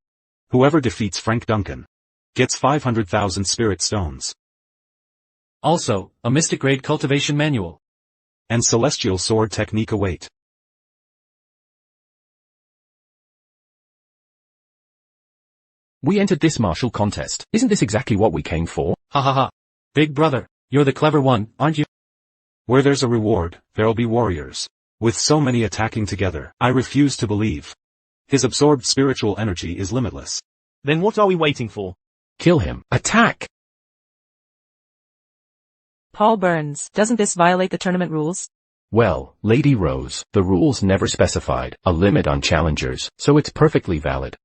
whoever defeats Frank Duncan gets 500,000 spirit stones. Also, a mystic grade cultivation manual. And celestial sword technique await. We entered this martial contest. Isn't this exactly what we came for? Ha ha ha. Big brother, you're the clever one, aren't you? Where there's a reward, there'll be warriors. With so many attacking together, I refuse to believe. His absorbed spiritual energy is limitless. Then what are we waiting for? Kill him. Attack! Paul Burns, doesn't this violate the tournament rules? Well, Lady Rose, the rules never specified a limit on challengers, so it's perfectly valid.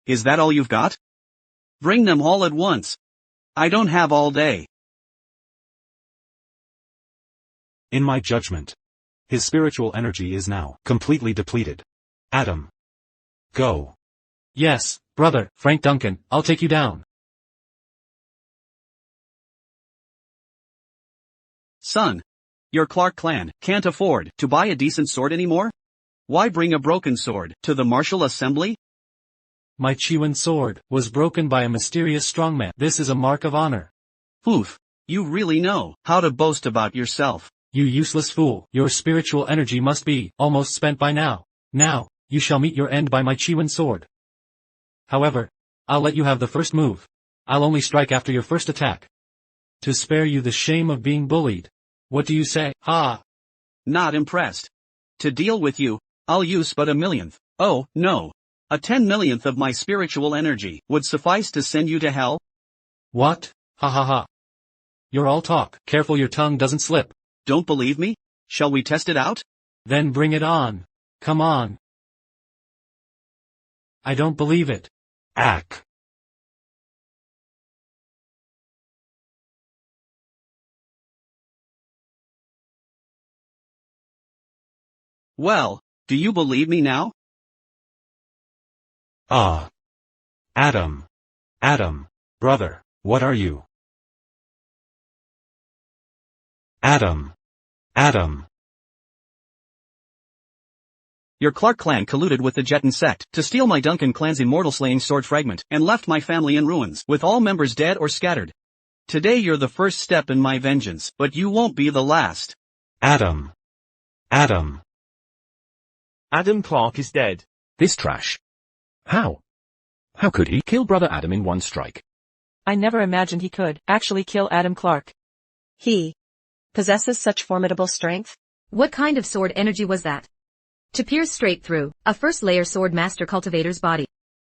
Is that all you've got? Bring them all at once. I don't have all day. In my judgment, his spiritual energy is now completely depleted. Adam. Go. Yes, brother, Frank Duncan, I'll take you down. Son. Your Clark clan can't afford to buy a decent sword anymore? Why bring a broken sword to the martial assembly? My Chiwen sword was broken by a mysterious strongman. This is a mark of honor. Oof. You really know how to boast about yourself. You useless fool. Your spiritual energy must be almost spent by now. Now, you shall meet your end by my Chiwen sword. However, I'll let you have the first move. I'll only strike after your first attack. To spare you the shame of being bullied. What do you say? Ha! Not impressed. To deal with you, I'll use but 1/1,000,000th. Oh, no. A 10 millionth of my spiritual energy would suffice to send you to hell? What? Ha ha ha. You're all talk. Careful your tongue doesn't slip. Don't believe me? Shall we test it out? Then bring it on. Come on. I don't believe it. Ack. Well, do you believe me now? Ah. Adam. Adam. Brother, what are you? Adam. Adam. Your Clark clan colluded with the Jetton sect to steal my Duncan clan's immortal slaying sword fragment and left my family in ruins, with all members dead or scattered. Today you're the first step in my vengeance, but you won't be the last. Adam. Adam. Adam Clark is dead. This trash. How? How could he kill Brother Adam in one strike? I never imagined he could actually kill Adam Clark. He possesses such formidable strength? What kind of sword energy was that? To pierce straight through a first-layer sword master cultivator's body.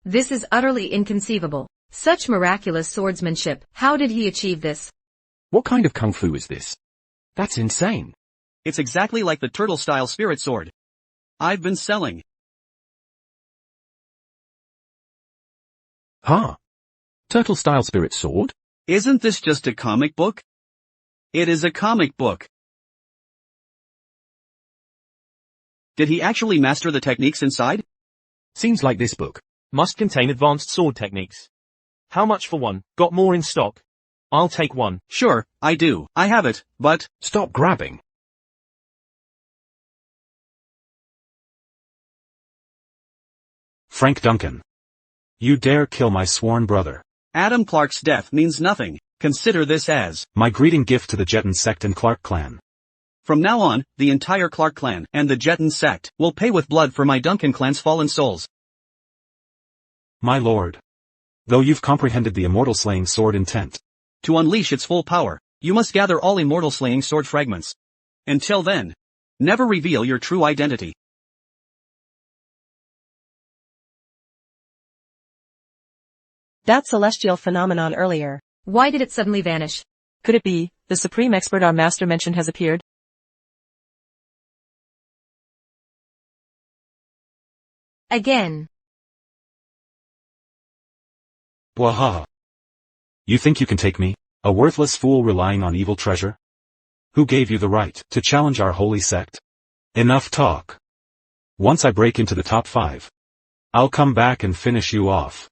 This is utterly inconceivable. Such miraculous swordsmanship. How did he achieve this? What kind of kung fu is this? That's insane. It's exactly like the turtle-style spirit sword I've been selling. Huh? Turtle-style spirit sword? Isn't this just a comic book? It is a comic book. Did he actually master the techniques inside? Seems like this book Must contain advanced sword techniques. How much for one? Got more in stock? I'll take one. Sure, I do. I have it, but... Stop grabbing. Frank Duncan. You dare kill my sworn brother. Adam Clark's death means nothing. Consider this as my greeting gift to the Jetton sect and Clark clan. From now on, the entire Clark clan and the Jetton sect will pay with blood for my Duncan clan's fallen souls. My lord. Though you've comprehended the immortal slaying sword intent. To unleash its full power, you must gather all immortal slaying sword fragments. Until then, never reveal your true identity. That celestial phenomenon earlier. Why did it suddenly vanish? Could it be, the supreme expert our master mentioned has appeared? Again. Bwahaha. You think you can take me, a worthless fool relying on evil treasure? Who gave you the right to challenge our holy sect? Enough talk. Once I break into the top 5, I'll come back and finish you off.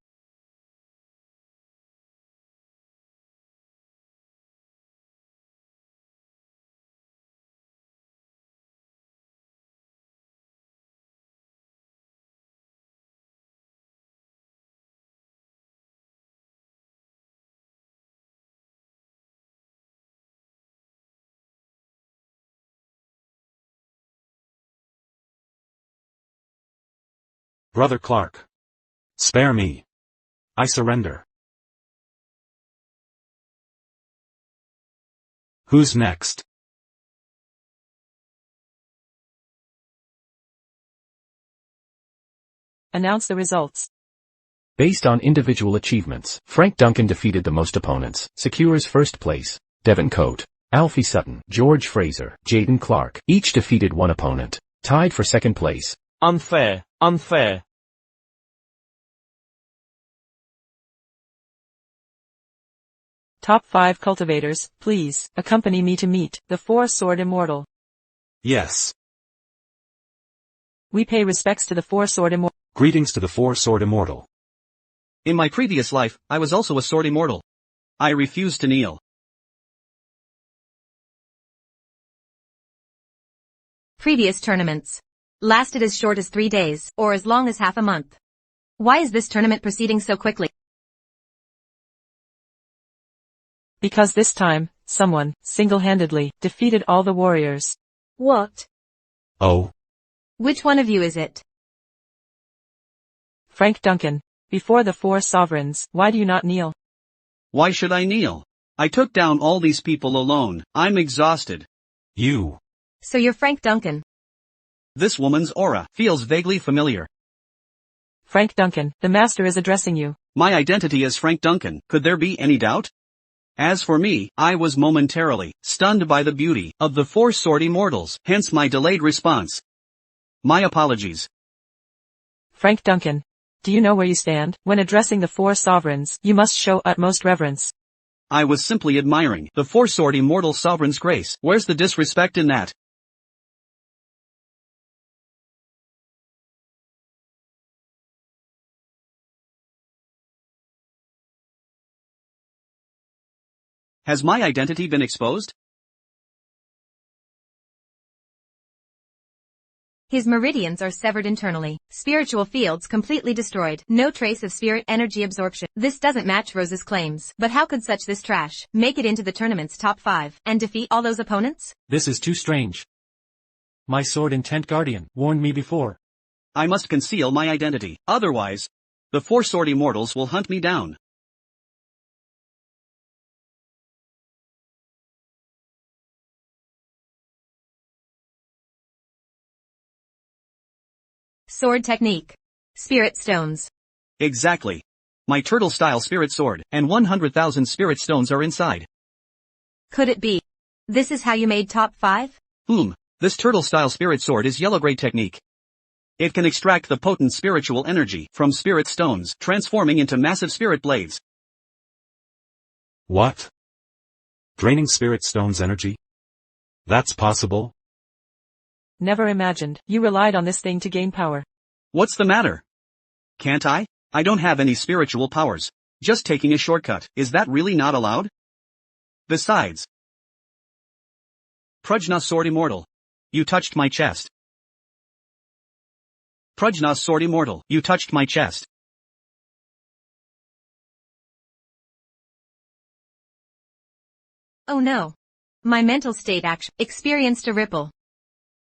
Brother Clark. Spare me. I surrender. Who's next? Announce the results. Based on individual achievements, Frank Duncan defeated the most opponents, secures first place. Devin Coate, Alfie Sutton, George Fraser, Jaden Clark, each defeated one opponent. Tied for second place. Unfair, unfair. Top 5 cultivators, please, accompany me to meet the four-sword immortal. Yes. We pay respects to the four-sword immortal. Greetings to the four-sword immortal. In my previous life, I was also a sword immortal. I refuse to kneel. Previous tournaments. Lasted as short as 3 days, or as long as half a month. Why is this tournament proceeding so quickly? Because this time, someone, single-handedly, defeated all the warriors. What? Oh. Which one of you is it? Frank Duncan. Before the four sovereigns, why do you not kneel? Why should I kneel? I took down all these people alone. I'm exhausted. You. So you're Frank Duncan. This woman's aura feels vaguely familiar. Frank Duncan, the master is addressing you. My identity is Frank Duncan. Could there be any doubt? As for me, I was momentarily stunned by the beauty of the four-sword immortals, hence my delayed response. My apologies. Frank Duncan. Do you know where you stand? When addressing the four sovereigns, you must show utmost reverence. I was simply admiring the four-sword immortal sovereign's grace. Where's the disrespect in that? Has my identity been exposed? His meridians are severed internally. Spiritual fields completely destroyed. No trace of spirit energy absorption. This doesn't match Rose's claims. But how could such this trash make it into the tournament's top 5 and defeat all those opponents? This is too strange. My sword intent guardian warned me before. I must conceal my identity. Otherwise, the four-sword immortals will hunt me down. Sword technique. Spirit stones. Exactly. My turtle-style spirit sword, and 100,000 spirit stones are inside. Could it be? This is how you made top 5? This turtle-style spirit sword is yellow grade technique. It can extract the potent spiritual energy from spirit stones, transforming into massive spirit blades. What? Draining spirit stones energy? That's possible? Never imagined. You relied on this thing to gain power. What's the matter? Can't I? I don't have any spiritual powers. Just taking a shortcut. Is that really not allowed? Besides. Prajna Sword Immortal. You touched my chest. Prajna Sword Immortal. You touched my chest. Oh no. My mental state experienced a ripple.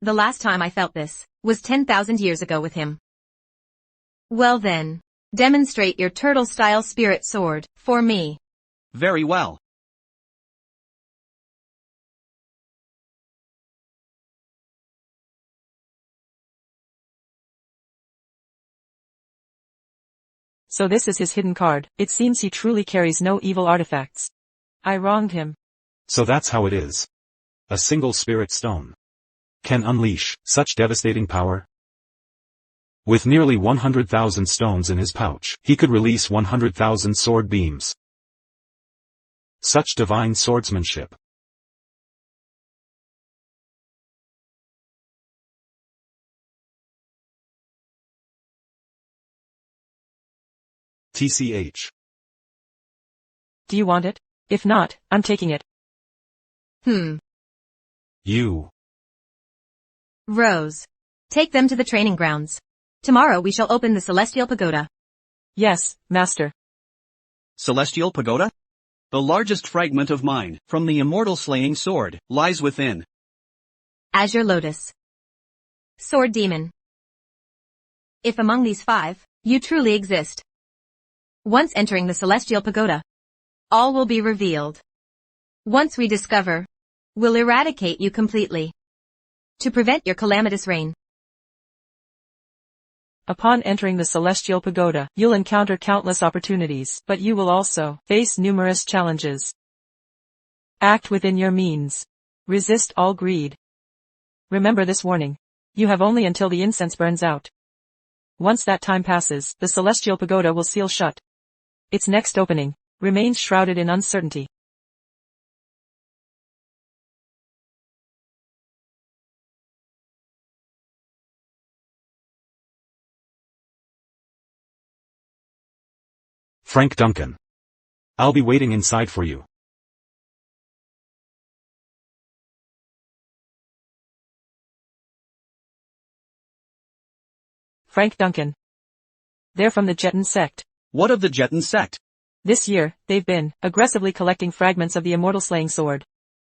The last time I felt this was 10,000 years ago with him. Well then, demonstrate your turtle-style spirit sword for me. Very well. So this is his hidden card. It seems he truly carries no evil artifacts. I wronged him. So that's how it is. A single spirit stone can unleash such devastating power. With nearly 100,000 stones in his pouch, he could release 100,000 sword beams. Such divine swordsmanship. TCH. Do you want it? If not, I'm taking it. You. Rose. Take them to the training grounds. Tomorrow we shall open the Celestial Pagoda. Yes, Master. Celestial Pagoda? The largest fragment of mine, from the immortal slaying sword, lies within. Azure Lotus. Sword Demon. If among these 5, you truly exist. Once entering the Celestial Pagoda, all will be revealed. Once we discover, we'll eradicate you completely. To prevent your calamitous reign. Upon entering the Celestial Pagoda, you'll encounter countless opportunities, but you will also face numerous challenges. Act within your means. Resist all greed. Remember this warning. You have only until the incense burns out. Once that time passes, the Celestial Pagoda will seal shut. Its next opening remains shrouded in uncertainty. Frank Duncan. I'll be waiting inside for you. Frank Duncan. They're from the Jetton sect. What of the Jetton sect? This year, they've been aggressively collecting fragments of the immortal slaying sword.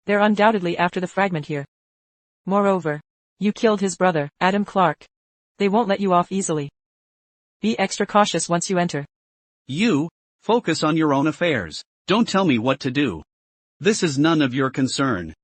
They're undoubtedly after the fragment here. Moreover, you killed his brother, Adam Clark. They won't let you off easily. Be extra cautious once you enter. You, focus on your own affairs. Don't tell me what to do. This is none of your concern.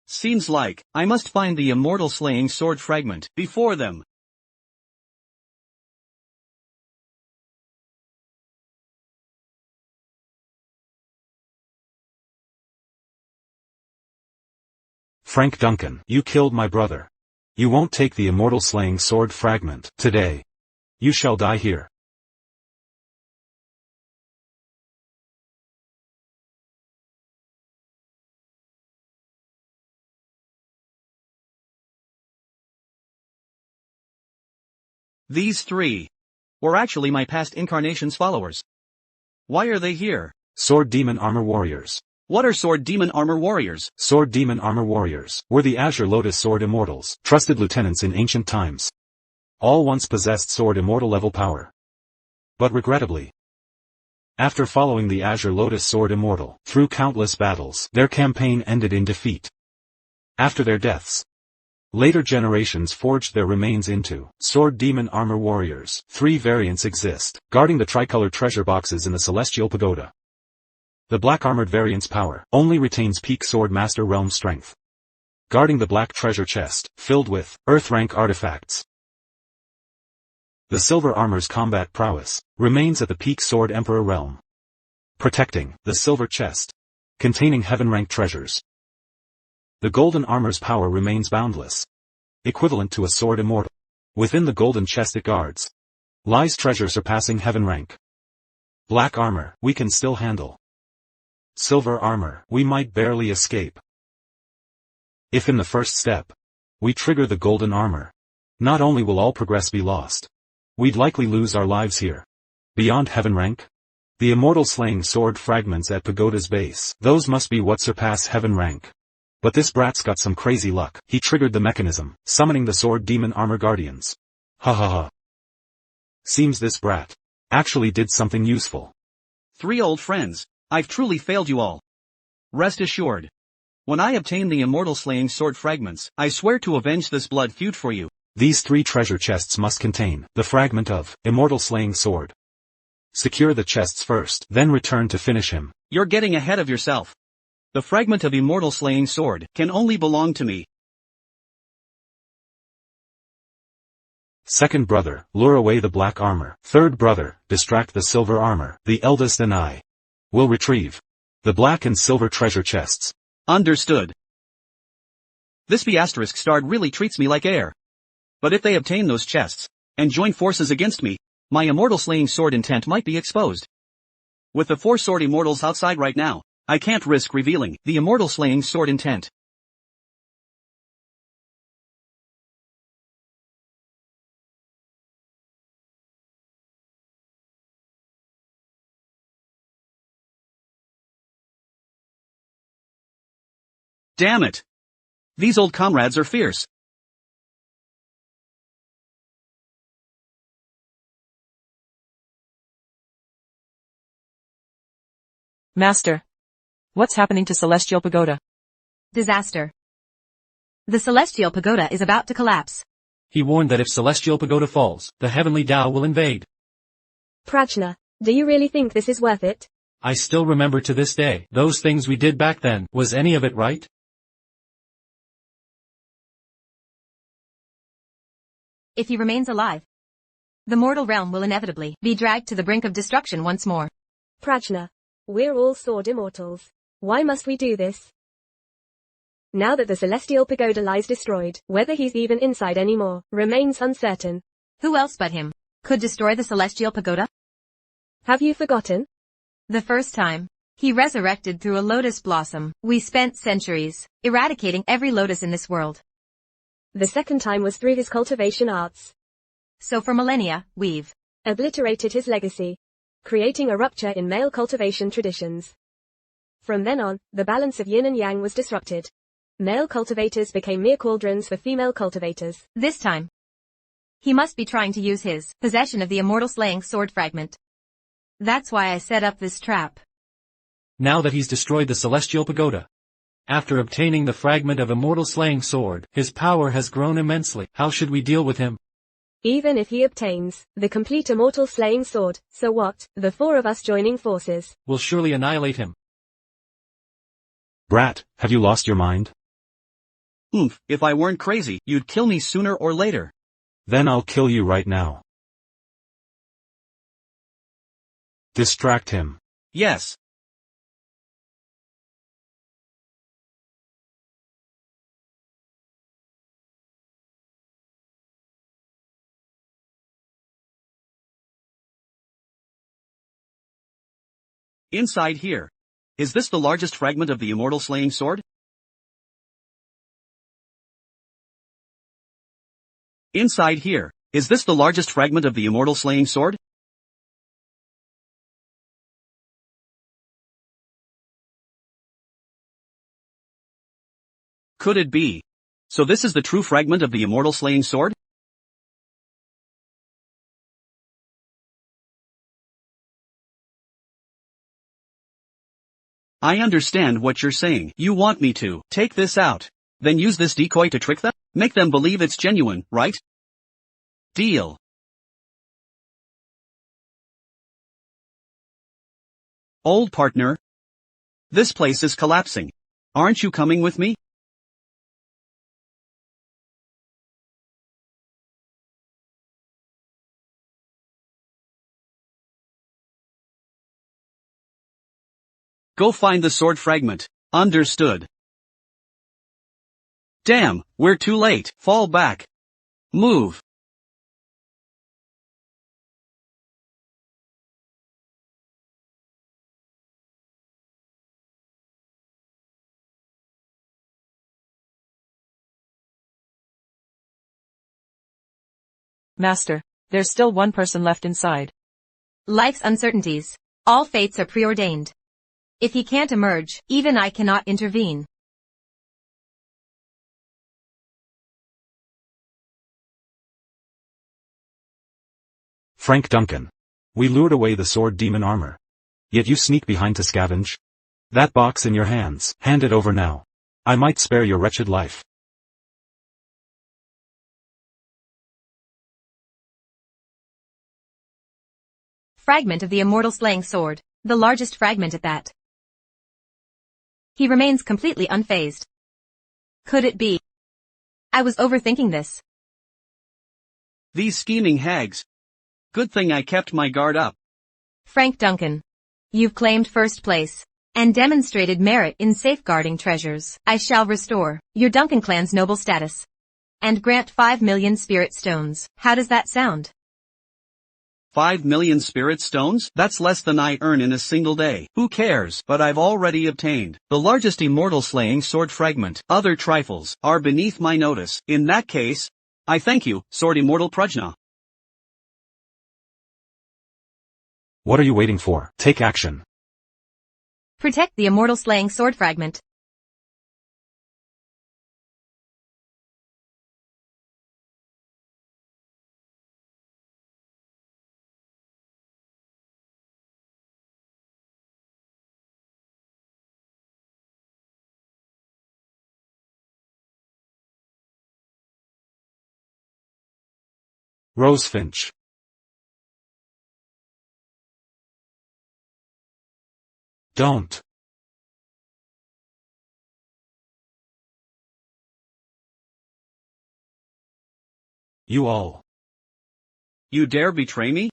Seems like I must find the immortal slaying sword fragment before them. Frank Duncan, you killed my brother. You won't take the immortal slaying sword fragment today. You shall die here. These 3 were actually my past incarnation's followers. Why are they here? Sword Demon Armor Warriors. What are Sword Demon Armor Warriors? Sword Demon Armor Warriors were the Azure Lotus Sword Immortals, trusted lieutenants in ancient times. All once possessed Sword Immortal level power. But regrettably, after following the Azure Lotus Sword Immortal through countless battles, their campaign ended in defeat. After their deaths, later generations forged their remains into Sword Demon Armor Warriors. 3 variants exist, guarding the tricolor treasure boxes in the Celestial Pagoda. The black armored variant's power only retains peak Sword Master realm strength, guarding the black treasure chest, filled with Earth rank artifacts. The silver armor's combat prowess remains at the peak Sword Emperor realm, protecting the silver chest, containing heaven rank treasures. The golden armor's power remains boundless, equivalent to a sword immortal. Within the golden chest it guards lies treasure surpassing heaven rank. Black armor, we can still handle. Silver armor, we might barely escape. If in the first step, we trigger the golden armor, not only will all progress be lost, we'd likely lose our lives here. Beyond heaven rank? The immortal slaying sword fragments at Pagoda's base, those must be what surpass heaven rank. But this brat's got some crazy luck. He triggered the mechanism, summoning the Sword Demon Armor Guardians. Ha ha ha. Seems this brat actually did something useful. 3 old friends, I've truly failed you all. Rest assured, When I obtain the immortal slaying sword fragments, I swear to avenge this blood feud for you. These 3 treasure chests must contain the fragment of immortal slaying sword. Secure the chests first, then return to finish him. You're getting ahead of yourself. The fragment of immortal slaying sword can only belong to me. Second brother, lure away the black armor. Third brother, distract the silver armor. The eldest and I will retrieve the black and silver treasure chests. Understood. This B** starred really treats me like air. But if they obtain those chests, and join forces against me, my immortal slaying sword intent might be exposed. With the 4 sword immortals outside right now, I can't risk revealing the immortal slaying sword intent. Damn it! These old comrades are fierce. Master. What's happening to Celestial Pagoda? Disaster. The Celestial Pagoda is about to collapse. He warned that if Celestial Pagoda falls, the heavenly Tao will invade. Prajna, do you really think this is worth it? I still remember to this day, those things we did back then, was any of it right? If he remains alive, the mortal realm will inevitably be dragged to the brink of destruction once more. Prajna, we're all sword immortals. Why must we do this? Now that the Celestial Pagoda lies destroyed, whether he's even inside anymore, remains uncertain. Who else but him could destroy the Celestial Pagoda? Have you forgotten? The first time he resurrected through a lotus blossom, we spent centuries eradicating every lotus in this world. The second time was through his cultivation arts. So for millennia, we've obliterated his legacy, creating a rupture in male cultivation traditions. From then on, the balance of yin and yang was disrupted. Male cultivators became mere cauldrons for female cultivators. This time, he must be trying to use his possession of the immortal slaying sword fragment. That's why I set up this trap. Now that he's destroyed the Celestial Pagoda, after obtaining the fragment of immortal slaying sword, his power has grown immensely. How should we deal with him? Even if he obtains the complete immortal slaying sword, so what? The 4 of us joining forces We'll surely annihilate him. Brat, have you lost your mind? If I weren't crazy, you'd kill me sooner or later. Then I'll kill you right now. Distract him. Yes. Inside here. Is this the largest fragment of the immortal slaying sword? Inside here. Is this the largest fragment of the immortal slaying sword? Could it be? So this is the true fragment of the immortal slaying sword? I understand what you're saying. You want me to take this out, then use this decoy to trick them? Make them believe it's genuine, right? Deal. Old partner. This place is collapsing. Aren't you coming with me? Go find the sword fragment. Understood. Damn, we're too late. Fall back. Move. Master, there's still one person left inside. Life's uncertainties. All fates are preordained. If he can't emerge, even I cannot intervene. Frank Duncan. We lured away the sword demon armor. Yet you sneak behind to scavenge? That box in your hands, hand it over now. I might spare your wretched life. Fragment of the immortal slaying sword, the largest fragment at that. He remains completely unfazed. Could it be? I was overthinking this. These scheming hags. Good thing I kept my guard up. Frank Duncan. You've claimed first place, and demonstrated merit in safeguarding treasures. I shall restore your Duncan clan's noble status, and grant 5 million spirit stones. How does that sound? 5 million spirit stones? That's less than I earn in a single day. Who cares? But I've already obtained the largest immortal slaying sword fragment. Other trifles are beneath my notice. In that case, I thank you, Sword Immortal Prajna. What are you waiting for? Take action. Protect the immortal slaying sword fragment. Rose Finch. Don't. You all. You dare betray me?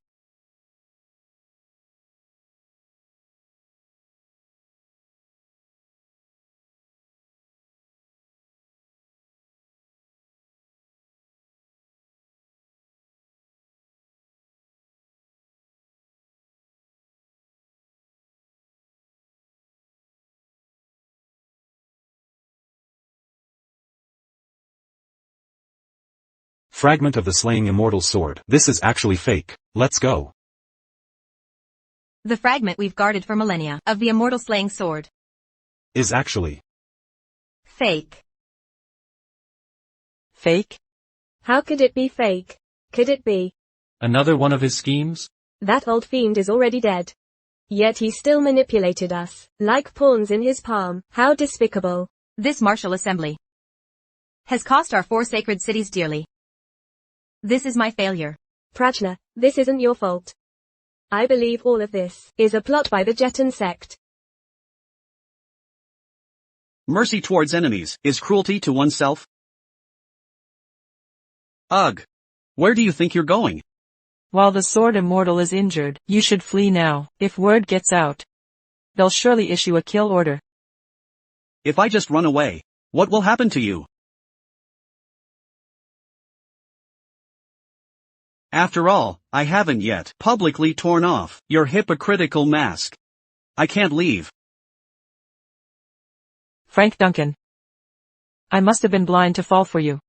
Fragment of the slaying immortal sword. This is actually fake. Let's go. The fragment we've guarded for millennia of the immortal slaying sword Is actually fake. Fake? How could it be fake? Could it be? Another one of his schemes? That old fiend is already dead. Yet he still manipulated us, like pawns in his palm. How despicable. This martial assembly has cost our 4 sacred cities dearly. This is my failure. Prajna, this isn't your fault. I believe all of this is a plot by the Jetan sect. Mercy towards enemies is cruelty to oneself. Ugh. Where do you think you're going? While the sword immortal is injured, you should flee now. If word gets out, they'll surely issue a kill order. If I just run away, what will happen to you? After all, I haven't yet publicly torn off your hypocritical mask. I can't leave. Frank Duncan. I must have been blind to fall for you.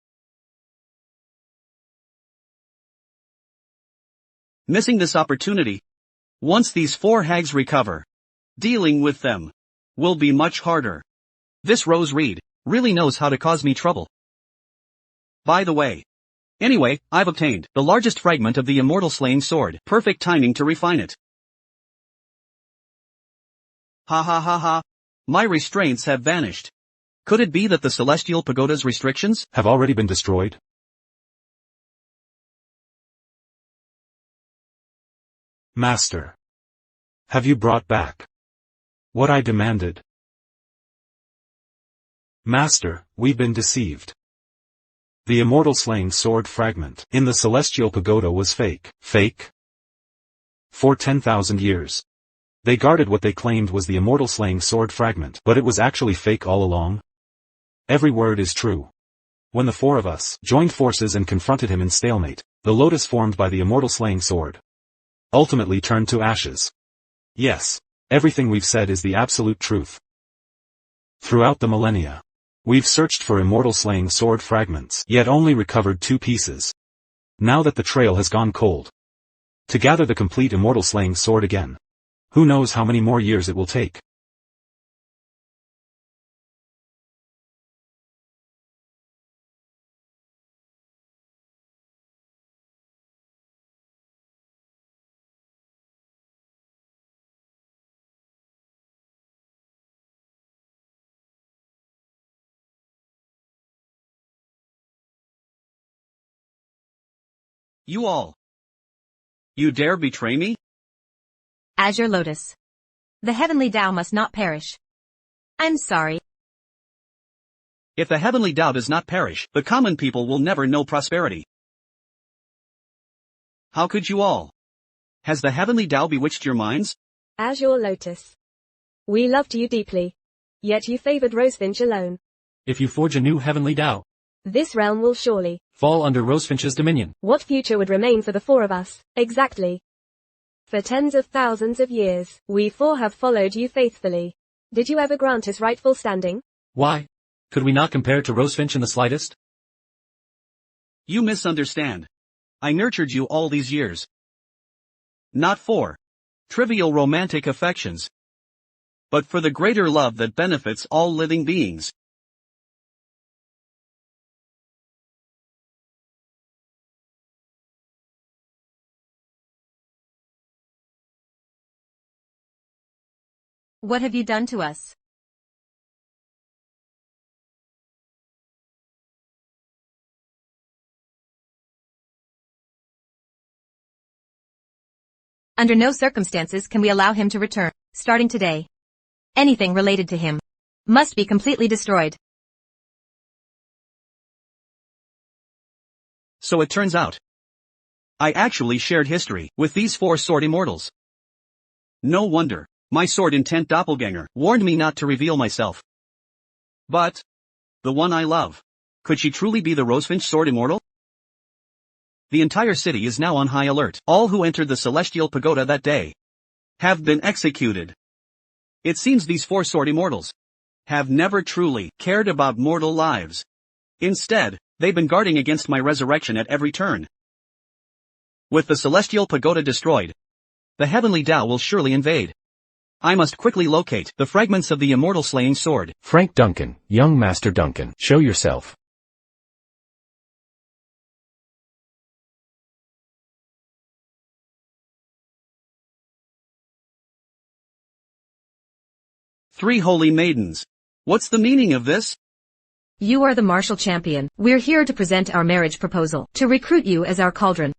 Missing this opportunity. Once these 4 hags recover, dealing with them will be much harder. This Rose Reed really knows how to cause me trouble. By the way. Anyway, I've obtained the largest fragment of the immortal slaying sword. Perfect timing to refine it. Ha ha ha ha. My restraints have vanished. Could it be that the celestial pagoda's restrictions have already been destroyed? Master. Have you brought back what I demanded? Master, we've been deceived. The immortal slaying sword fragment in the celestial pagoda was fake. Fake? For 10,000 years. They guarded what they claimed was the immortal slaying sword fragment, but it was actually fake all along. Every word is true. When the 4 of us joined forces and confronted him in stalemate, the lotus formed by the immortal slaying sword ultimately turned to ashes. Yes, everything we've said is the absolute truth. Throughout the millennia, we've searched for immortal slaying sword fragments, yet only recovered 2 pieces. Now that the trail has gone cold, to gather the complete immortal slaying sword again, who knows how many more years it will take. You all. You dare betray me? Azure Lotus. The heavenly Tao must not perish. I'm sorry. If the heavenly Tao does not perish, the common people will never know prosperity. How could you all? Has the heavenly Tao bewitched your minds? Azure Lotus. We loved you deeply. Yet you favored Rosefinch alone. If you forge a new heavenly Tao, This realm will surely. fall under Rosefinch's dominion. What future would remain for the four of us, exactly? For tens of thousands of years, we four have followed you faithfully. Did you ever grant us rightful standing? Why? Could we not compare to Rosefinch in the slightest? You misunderstand. I nurtured you all these years. Not for trivial romantic affections, but for the greater love that benefits all living beings. What have you done to us? Under no circumstances can we allow him to return, starting today. Anything related to him must be completely destroyed. So it turns out, I actually shared history with these four sword immortals. No wonder, my sword intent doppelganger warned me not to reveal myself. But, the one I love, could she truly be the Rosefinch sword immortal? The entire city is now on high alert. All who entered the celestial pagoda that day have been executed. It seems these four sword immortals have never truly cared about mortal lives. Instead, they've been guarding against my resurrection at every turn. With the celestial pagoda destroyed, the heavenly Tao will surely invade. I must quickly locate the fragments of the immortal slaying sword. Frank Duncan, young Master Duncan, show yourself. Three holy maidens. What's the meaning of this? You are the martial champion. We're here to present our marriage proposal, to recruit you as our cauldron.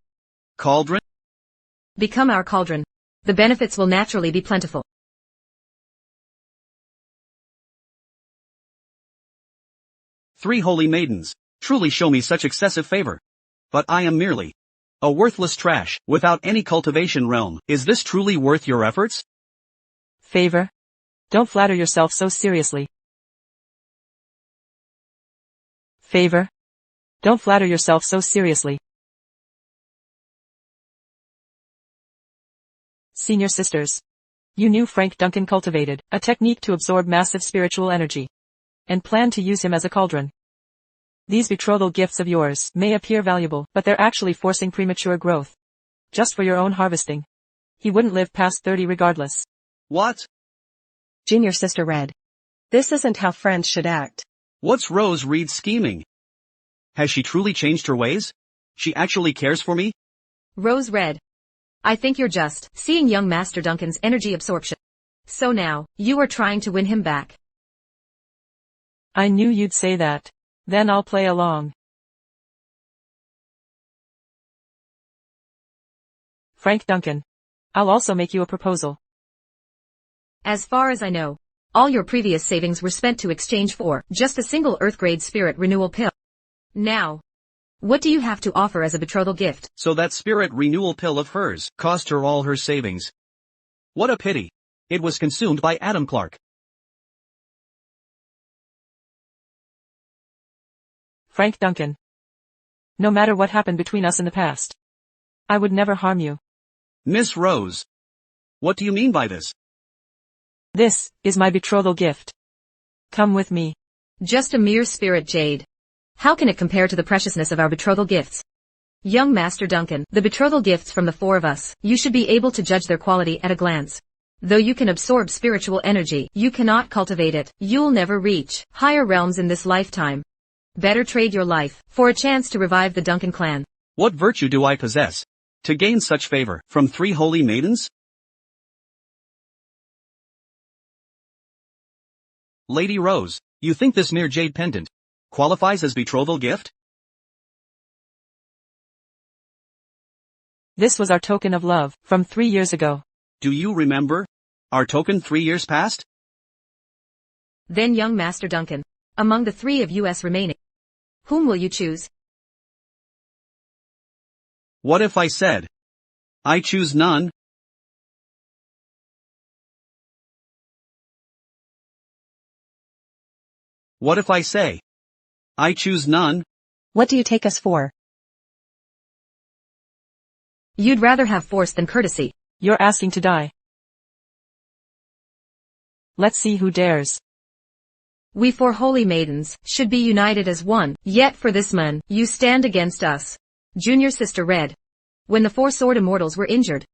Cauldron? Become our cauldron. The benefits will naturally be plentiful. Three holy maidens, truly show me such excessive favor. But I am merely a worthless trash, without any cultivation realm. Is this truly worth your efforts? Favor? Don't flatter yourself so seriously. Favor? Don't flatter yourself so seriously. Senior sisters. You knew Frank Duncan cultivated a technique to absorb massive spiritual energy and planned to use him as a cauldron. These betrothal gifts of yours may appear valuable, but they're actually forcing premature growth. Just for your own harvesting. He wouldn't live past 30 regardless. What? Junior sister Red. This isn't how friends should act. What's Rose Reed scheming? Has she truly changed her ways? She actually cares for me? Rose Red. I think you're just seeing young Master Duncan's energy absorption. So now, you are trying to win him back. I knew you'd say that. Then I'll play along. Frank Duncan. I'll also make you a proposal. As far as I know, all your previous savings were spent to exchange for just a single Earth-grade spirit renewal pill. Now, what do you have to offer as a betrothal gift? So that spirit renewal pill of hers cost her all her savings. What a pity. It was consumed by Adam Clark. Frank Duncan. No matter what happened between us in the past, I would never harm you. Miss Rose. What do you mean by this? This is my betrothal gift. Come with me. Just a mere spirit jade. How can it compare to the preciousness of our betrothal gifts? Young Master Duncan, the betrothal gifts from the four of us, you should be able to judge their quality at a glance. Though you can absorb spiritual energy, you cannot cultivate it. You'll never reach higher realms in this lifetime. Better trade your life for a chance to revive the Duncan clan. What virtue do I possess to gain such favor from three holy maidens? Lady Rose, you think this mere jade pendant qualifies as betrothal gift? This was our token of love, from 3 years ago. Do you remember? Our token 3 years past? Then young Master Duncan, among the three of us remaining, whom will you choose? What if I said, I choose none? What if I say, I choose none? What do you take us for? You'd rather have force than courtesy. You're asking to die. Let's see who dares. We four holy maidens should be united as one, yet for this man, you stand against us. Junior Sister Red. When the four sword immortals were injured,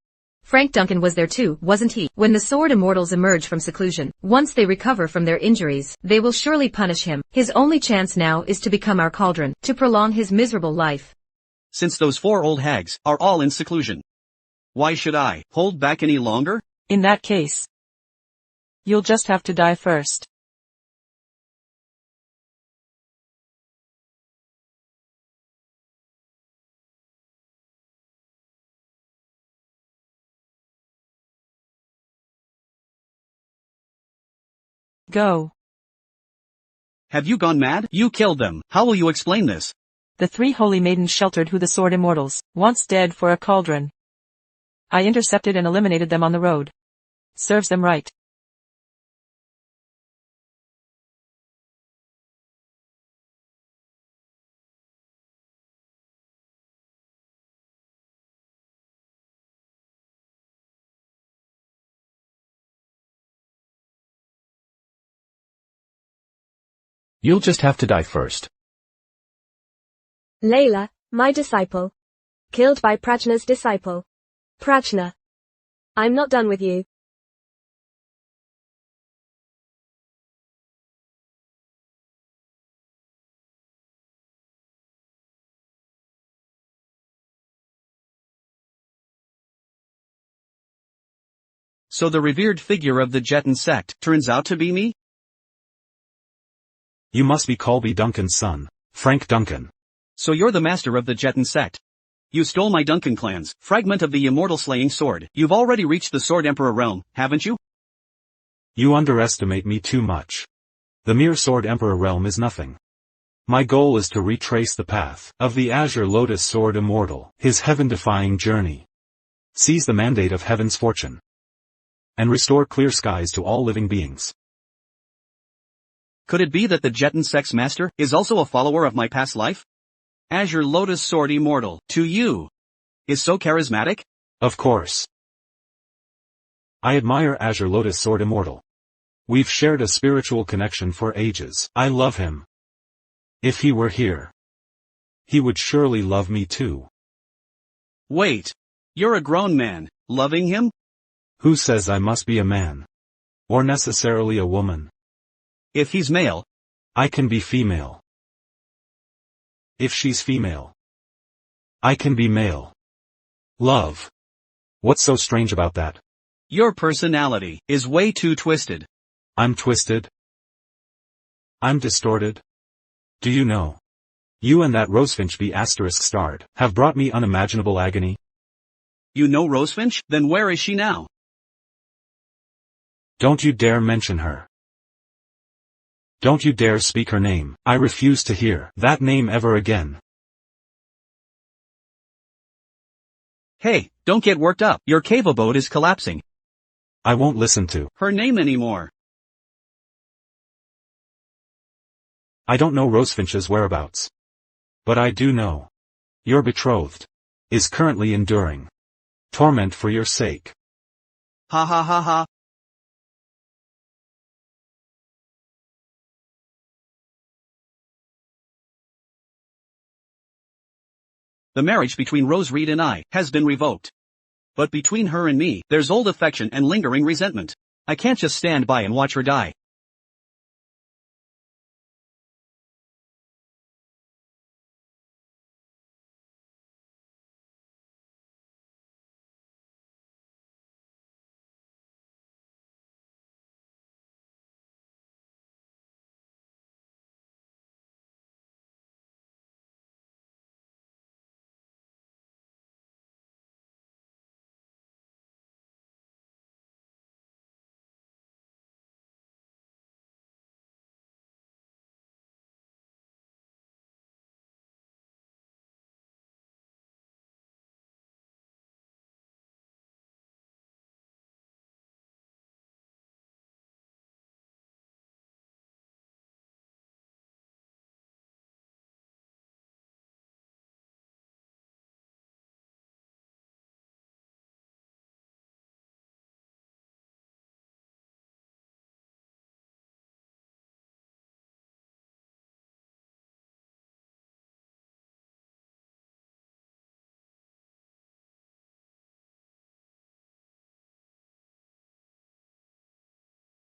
Frank Duncan was there too, wasn't he? When the sword immortals emerge from seclusion, once they recover from their injuries, they will surely punish him. His only chance now is to become our cauldron, to prolong his miserable life. Since those 4 old hags are all in seclusion, why should I hold back any longer? In that case, you'll just have to die first. Go. Have you gone mad? You killed them. How will you explain this? The 3 holy maidens sheltered who the sword immortals, once dead for a cauldron. I intercepted and eliminated them on the road. Serves them right. You'll just have to die first. Layla, my disciple. Killed by Prajna's disciple. Prajna. I'm not done with you. So the revered figure of the Jetton sect turns out to be me? You must be Colby Duncan's son, Frank Duncan. So you're the master of the Jetton sect. You stole my Duncan clan's fragment of the immortal slaying sword. You've already reached the Sword Emperor realm, haven't you? You underestimate me too much. The mere Sword Emperor realm is nothing. My goal is to retrace the path of the Azure Lotus Sword Immortal, his heaven-defying journey. Seize the mandate of heaven's fortune. And restore clear skies to all living beings. Could it be that the Jetton sect's master is also a follower of my past life? Azure Lotus Sword Immortal, to you, is so charismatic? Of course. I admire Azure Lotus Sword Immortal. We've shared a spiritual connection for ages. I love him. If he were here, he would surely love me too. Wait. You're a grown man, loving him? Who says I must be a man? Or necessarily a woman? If he's male, I can be female. If she's female, I can be male. Love. What's so strange about that? your personality is way too twisted. I'm twisted. I'm distorted. Do you know? You and that Rosefinch be asterisk starred have brought me unimaginable agony. You know Rosefinch? Then where is she now? Don't you dare mention her. Don't you dare speak her name. I refuse to hear that name ever again. Hey, don't get worked up. Your cave abode is collapsing. I won't listen to her name anymore. I don't know Rosefinch's whereabouts. But I do know. Your betrothed is currently enduring torment for your sake. Ha ha ha ha. The marriage between Rose Reed and I has been revoked. But between her and me, there's old affection and lingering resentment. I can't just stand by and watch her die.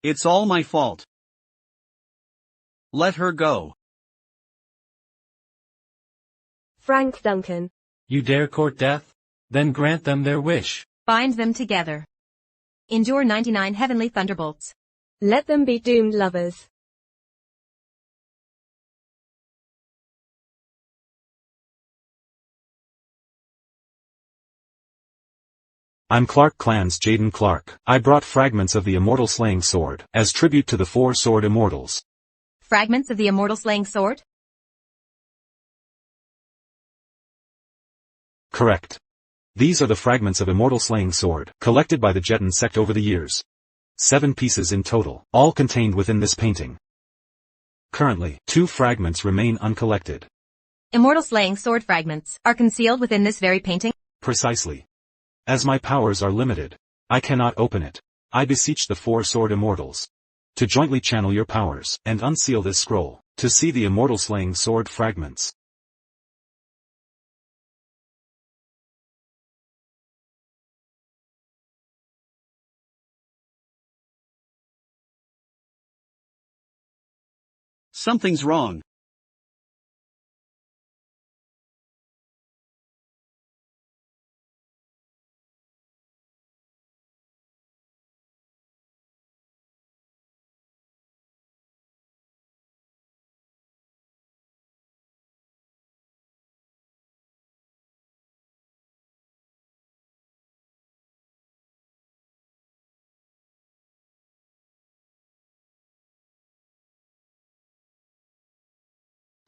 It's all my fault. Let her go. Frank Duncan. You dare court death? Then grant them their wish. Bind them together. Endure 99 heavenly thunderbolts. Let them be doomed lovers. I'm Clark Clan's Jaden Clark. I brought fragments of the immortal slaying sword, as tribute to the 4 sword immortals. Fragments of the immortal slaying sword? Correct. These are the fragments of immortal slaying sword, collected by the Jeton sect over the years. 7 pieces in total, all contained within this painting. Currently, 2 fragments remain uncollected. Immortal slaying sword fragments are concealed within this very painting? Precisely. As my powers are limited, I cannot open it. I beseech the 4 sword immortals to jointly channel your powers and unseal this scroll, to see the immortal slaying sword fragments. Something's wrong.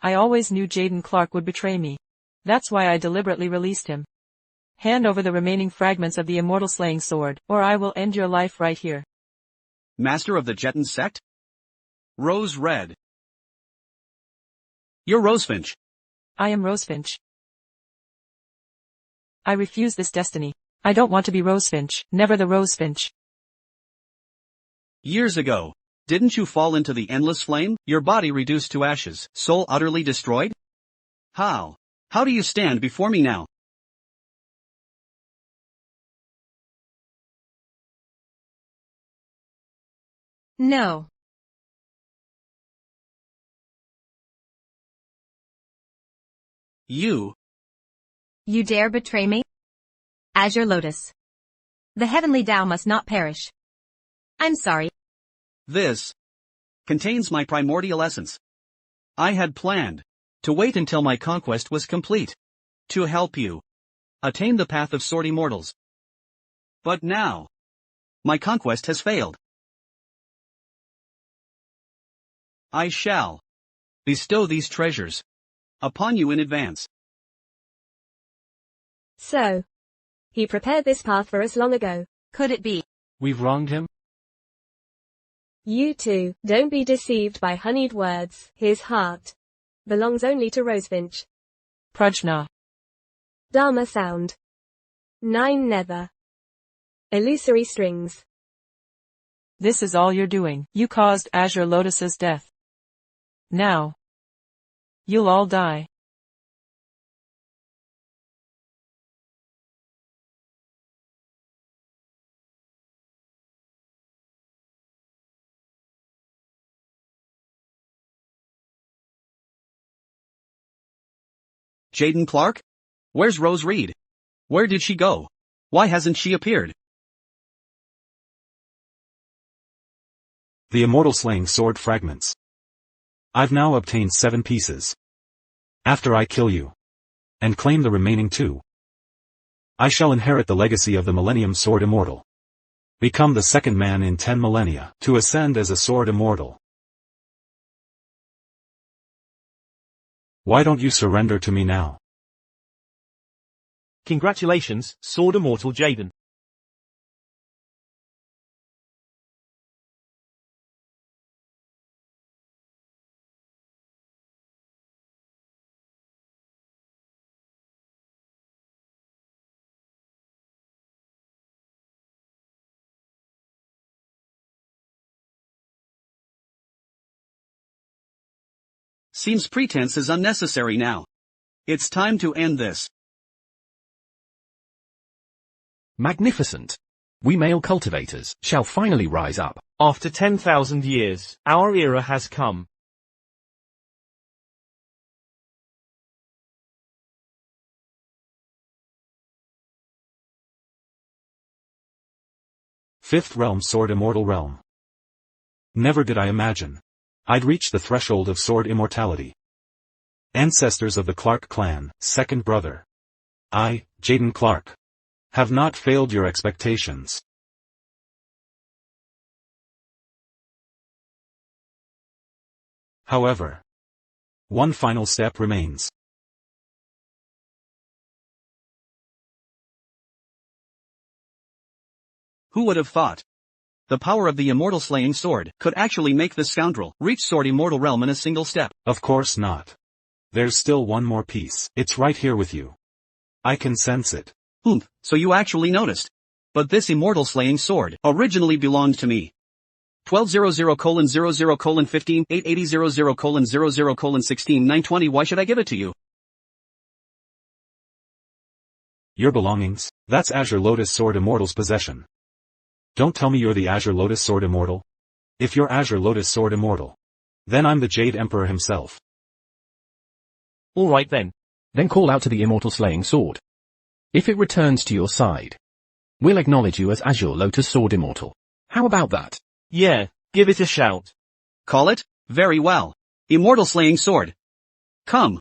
I always knew Jaden Clark would betray me. That's why I deliberately released him. Hand over the remaining fragments of the immortal slaying sword, or I will end your life right here. Master of the Jeton sect? Rose Red. You're Rosefinch. I am Rosefinch. I refuse this destiny. I don't want to be Rosefinch, never the Rosefinch. Years ago, didn't you fall into the endless flame, your body reduced to ashes, soul utterly destroyed? How? How do you stand before me now? No. You dare betray me? Azure Lotus. The heavenly Tao must not perish. I'm sorry. This contains my primordial essence. I had planned to wait until my conquest was complete to help you attain the path of sword immortals. But now, my conquest has failed. I shall bestow these treasures upon you in advance. So, he prepared this path for us long ago. Could it be? We've wronged him? You too, don't be deceived by honeyed words. His heart belongs only to Rosefinch. Prajna. Dharma sound. 9 nether. Illusory strings. This is all you're doing. You caused Azure Lotus's death. Now, you'll all die. Jaden Clark? Where's Rose Reed? Where did she go? Why hasn't she appeared? The immortal slaying sword fragments. I've now obtained 7 pieces. After I kill you and claim the remaining 2, I shall inherit the legacy of the Millennium Sword Immortal. Become the second man in 10 millennia to ascend as a sword immortal. Why don't you surrender to me now? Congratulations, Sword Immortal Jaden. Seems pretense is unnecessary now. It's time to end this. Magnificent. We male cultivators shall finally rise up. After 10,000 years, our era has come. Fifth Realm Sword Immortal Realm. Never did I imagine I'd reach the threshold of sword immortality. Ancestors of the Clark clan, second brother. I, Jaden Clark, have not failed your expectations. However, one final step remains. Who would have thought? The power of the immortal slaying sword could actually make this scoundrel reach sword immortal realm in a single step. Of course not. There's still one more piece. It's right here with you. I can sense it. So you actually noticed. But this immortal slaying sword originally belonged to me. 1200:00:15 8800:00:16 920. Why should I give it to you? Your belongings? That's Azure Lotus Sword Immortal's possession. Don't tell me you're the Azure Lotus Sword Immortal. If you're Azure Lotus Sword Immortal, then I'm the Jade Emperor himself. Alright then. Then call out to the immortal slaying sword. If it returns to your side, we'll acknowledge you as Azure Lotus Sword Immortal. How about that? Yeah, give it a shout. Call it? Very well. Immortal slaying sword. Come.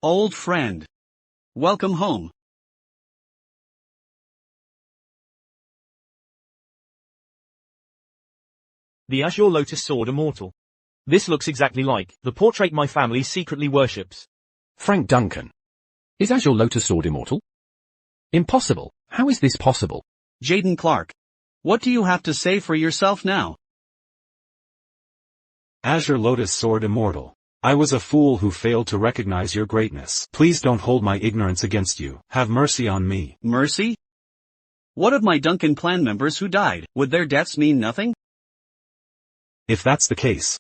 Old friend. Welcome home. The Azure Lotus Sword Immortal. This looks exactly like the portrait my family secretly worships. Frank Duncan. Is Azure Lotus Sword immortal? Impossible. How is this possible? Jaden Clark. What do you have to say for yourself now? Azure Lotus Sword Immortal. I was a fool who failed to recognize your greatness. Please don't hold my ignorance against you. Have mercy on me. Mercy? What of my Duncan clan members who died? Would their deaths mean nothing? If that's the case,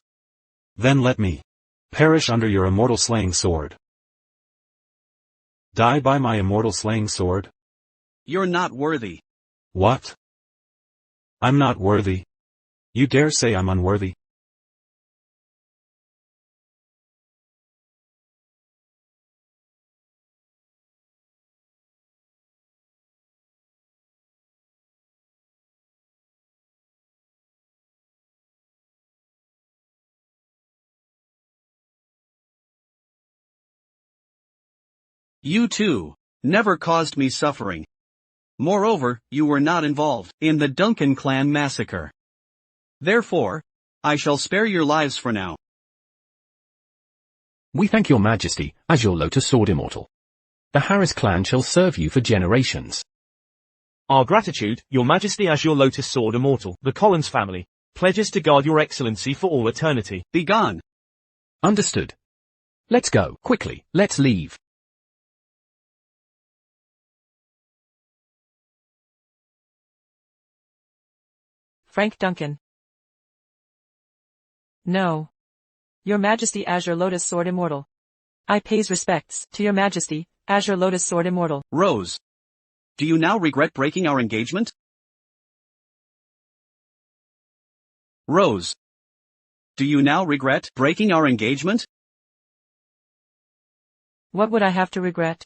then let me perish under your immortal slaying sword. Die by my immortal slaying sword? You're not worthy. What? I'm not worthy? You dare say I'm unworthy? You too never caused me suffering. Moreover, you were not involved in the Duncan clan massacre. Therefore, I shall spare your lives for now. We thank your majesty, Azure Lotus Sword Immortal. The Harris clan shall serve you for generations. Our gratitude, your majesty Azure Lotus Sword Immortal. The Collins family pledges to guard your excellency for all eternity. Be gone. Understood. Let's go, quickly, let's leave. Frank Duncan. No. Your Majesty Azure Lotus Sword Immortal. I pays respects to your Majesty, Azure Lotus Sword Immortal. Rose. Do you now regret breaking our engagement? Rose. Do you now regret breaking our engagement? What would I have to regret?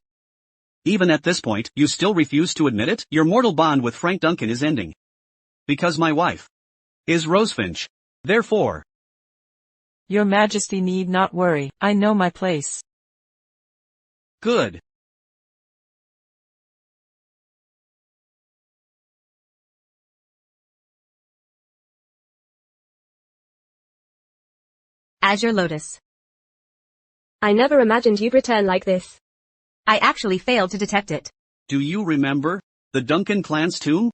Even at this point, you still refuse to admit it? Your mortal bond with Frank Duncan is ending. Because my wife is Rosefinch. Therefore, Your Majesty need not worry, I know my place. good. Azure Lotus. I never imagined you'd return like this. I actually failed to detect it. Do you remember the Duncan clan's tomb?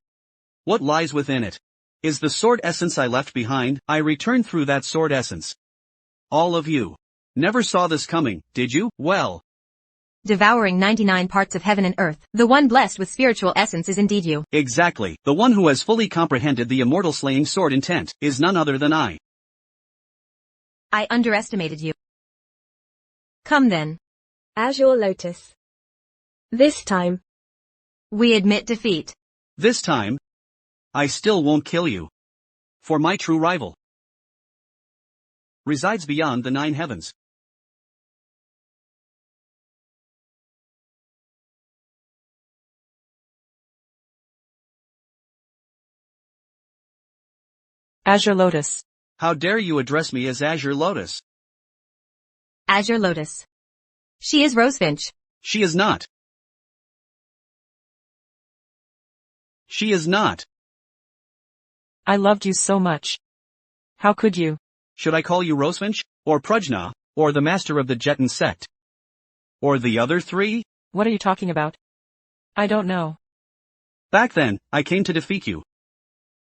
What lies within it? Is the sword essence I left behind. I returned through that sword essence. All of you never saw this coming, did you? Well, Devouring 99 parts of heaven and earth, the one blessed with spiritual essence is indeed you. exactly. The one who has fully comprehended the immortal slaying sword intent is none other than I. I underestimated you. Come then. Azure Lotus. This time. We admit defeat. This time, I still won't kill you. For my true rival resides beyond the 9 heavens. Azure Lotus. How dare you address me as Azure Lotus? Azure Lotus. She is Rosefinch. She is not. She is not. I loved you so much. How could you? Should I call you Rosefinch, or Prajna, or the master of the Jetan sect? Or the other 3? What are you talking about? I don't know. Back then, I came to defeat you.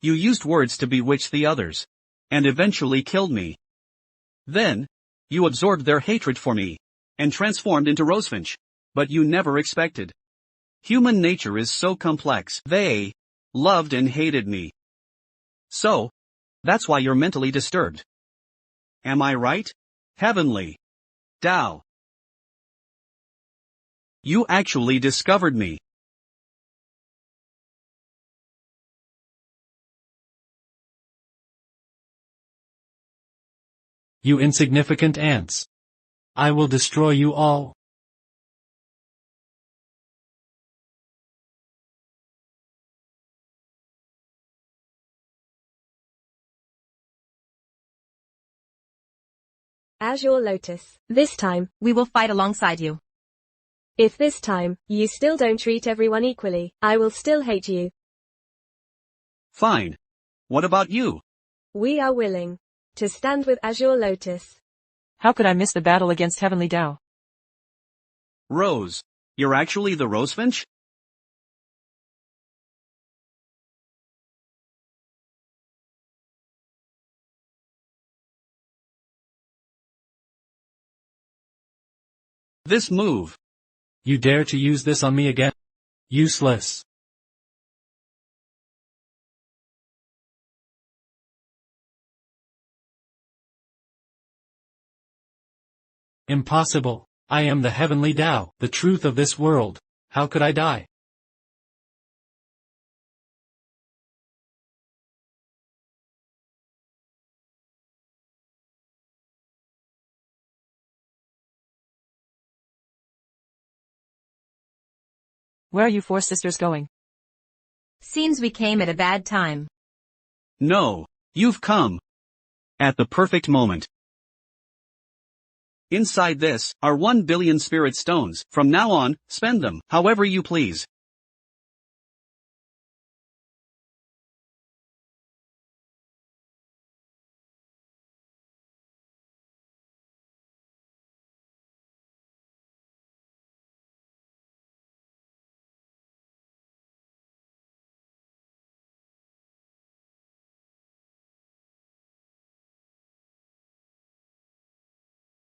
You used words to bewitch the others. And eventually killed me. Then, you absorbed their hatred for me. And transformed into Rosefinch. But you never expected. Human nature is so complex. They loved and hated me. So, that's why you're mentally disturbed. Am I right? Heavenly Tao. You actually discovered me. You insignificant ants. I will destroy you all. Azure Lotus. This time. We will fight alongside you. If this time, you still don't treat everyone equally, I will still hate you. Fine. What about you? We are willing to stand with Azure Lotus. How could I miss the battle against Heavenly Tao? Rose. You're actually the Rosefinch? This move. You dare to use this on me again? Useless. Impossible. I am the Heavenly Tao, the truth of this world. How could I die? Where are you 4 sisters going? Seems we came at a bad time. No, you've come at the perfect moment. Inside this are 1 billion spirit stones. From now on, spend them however you please.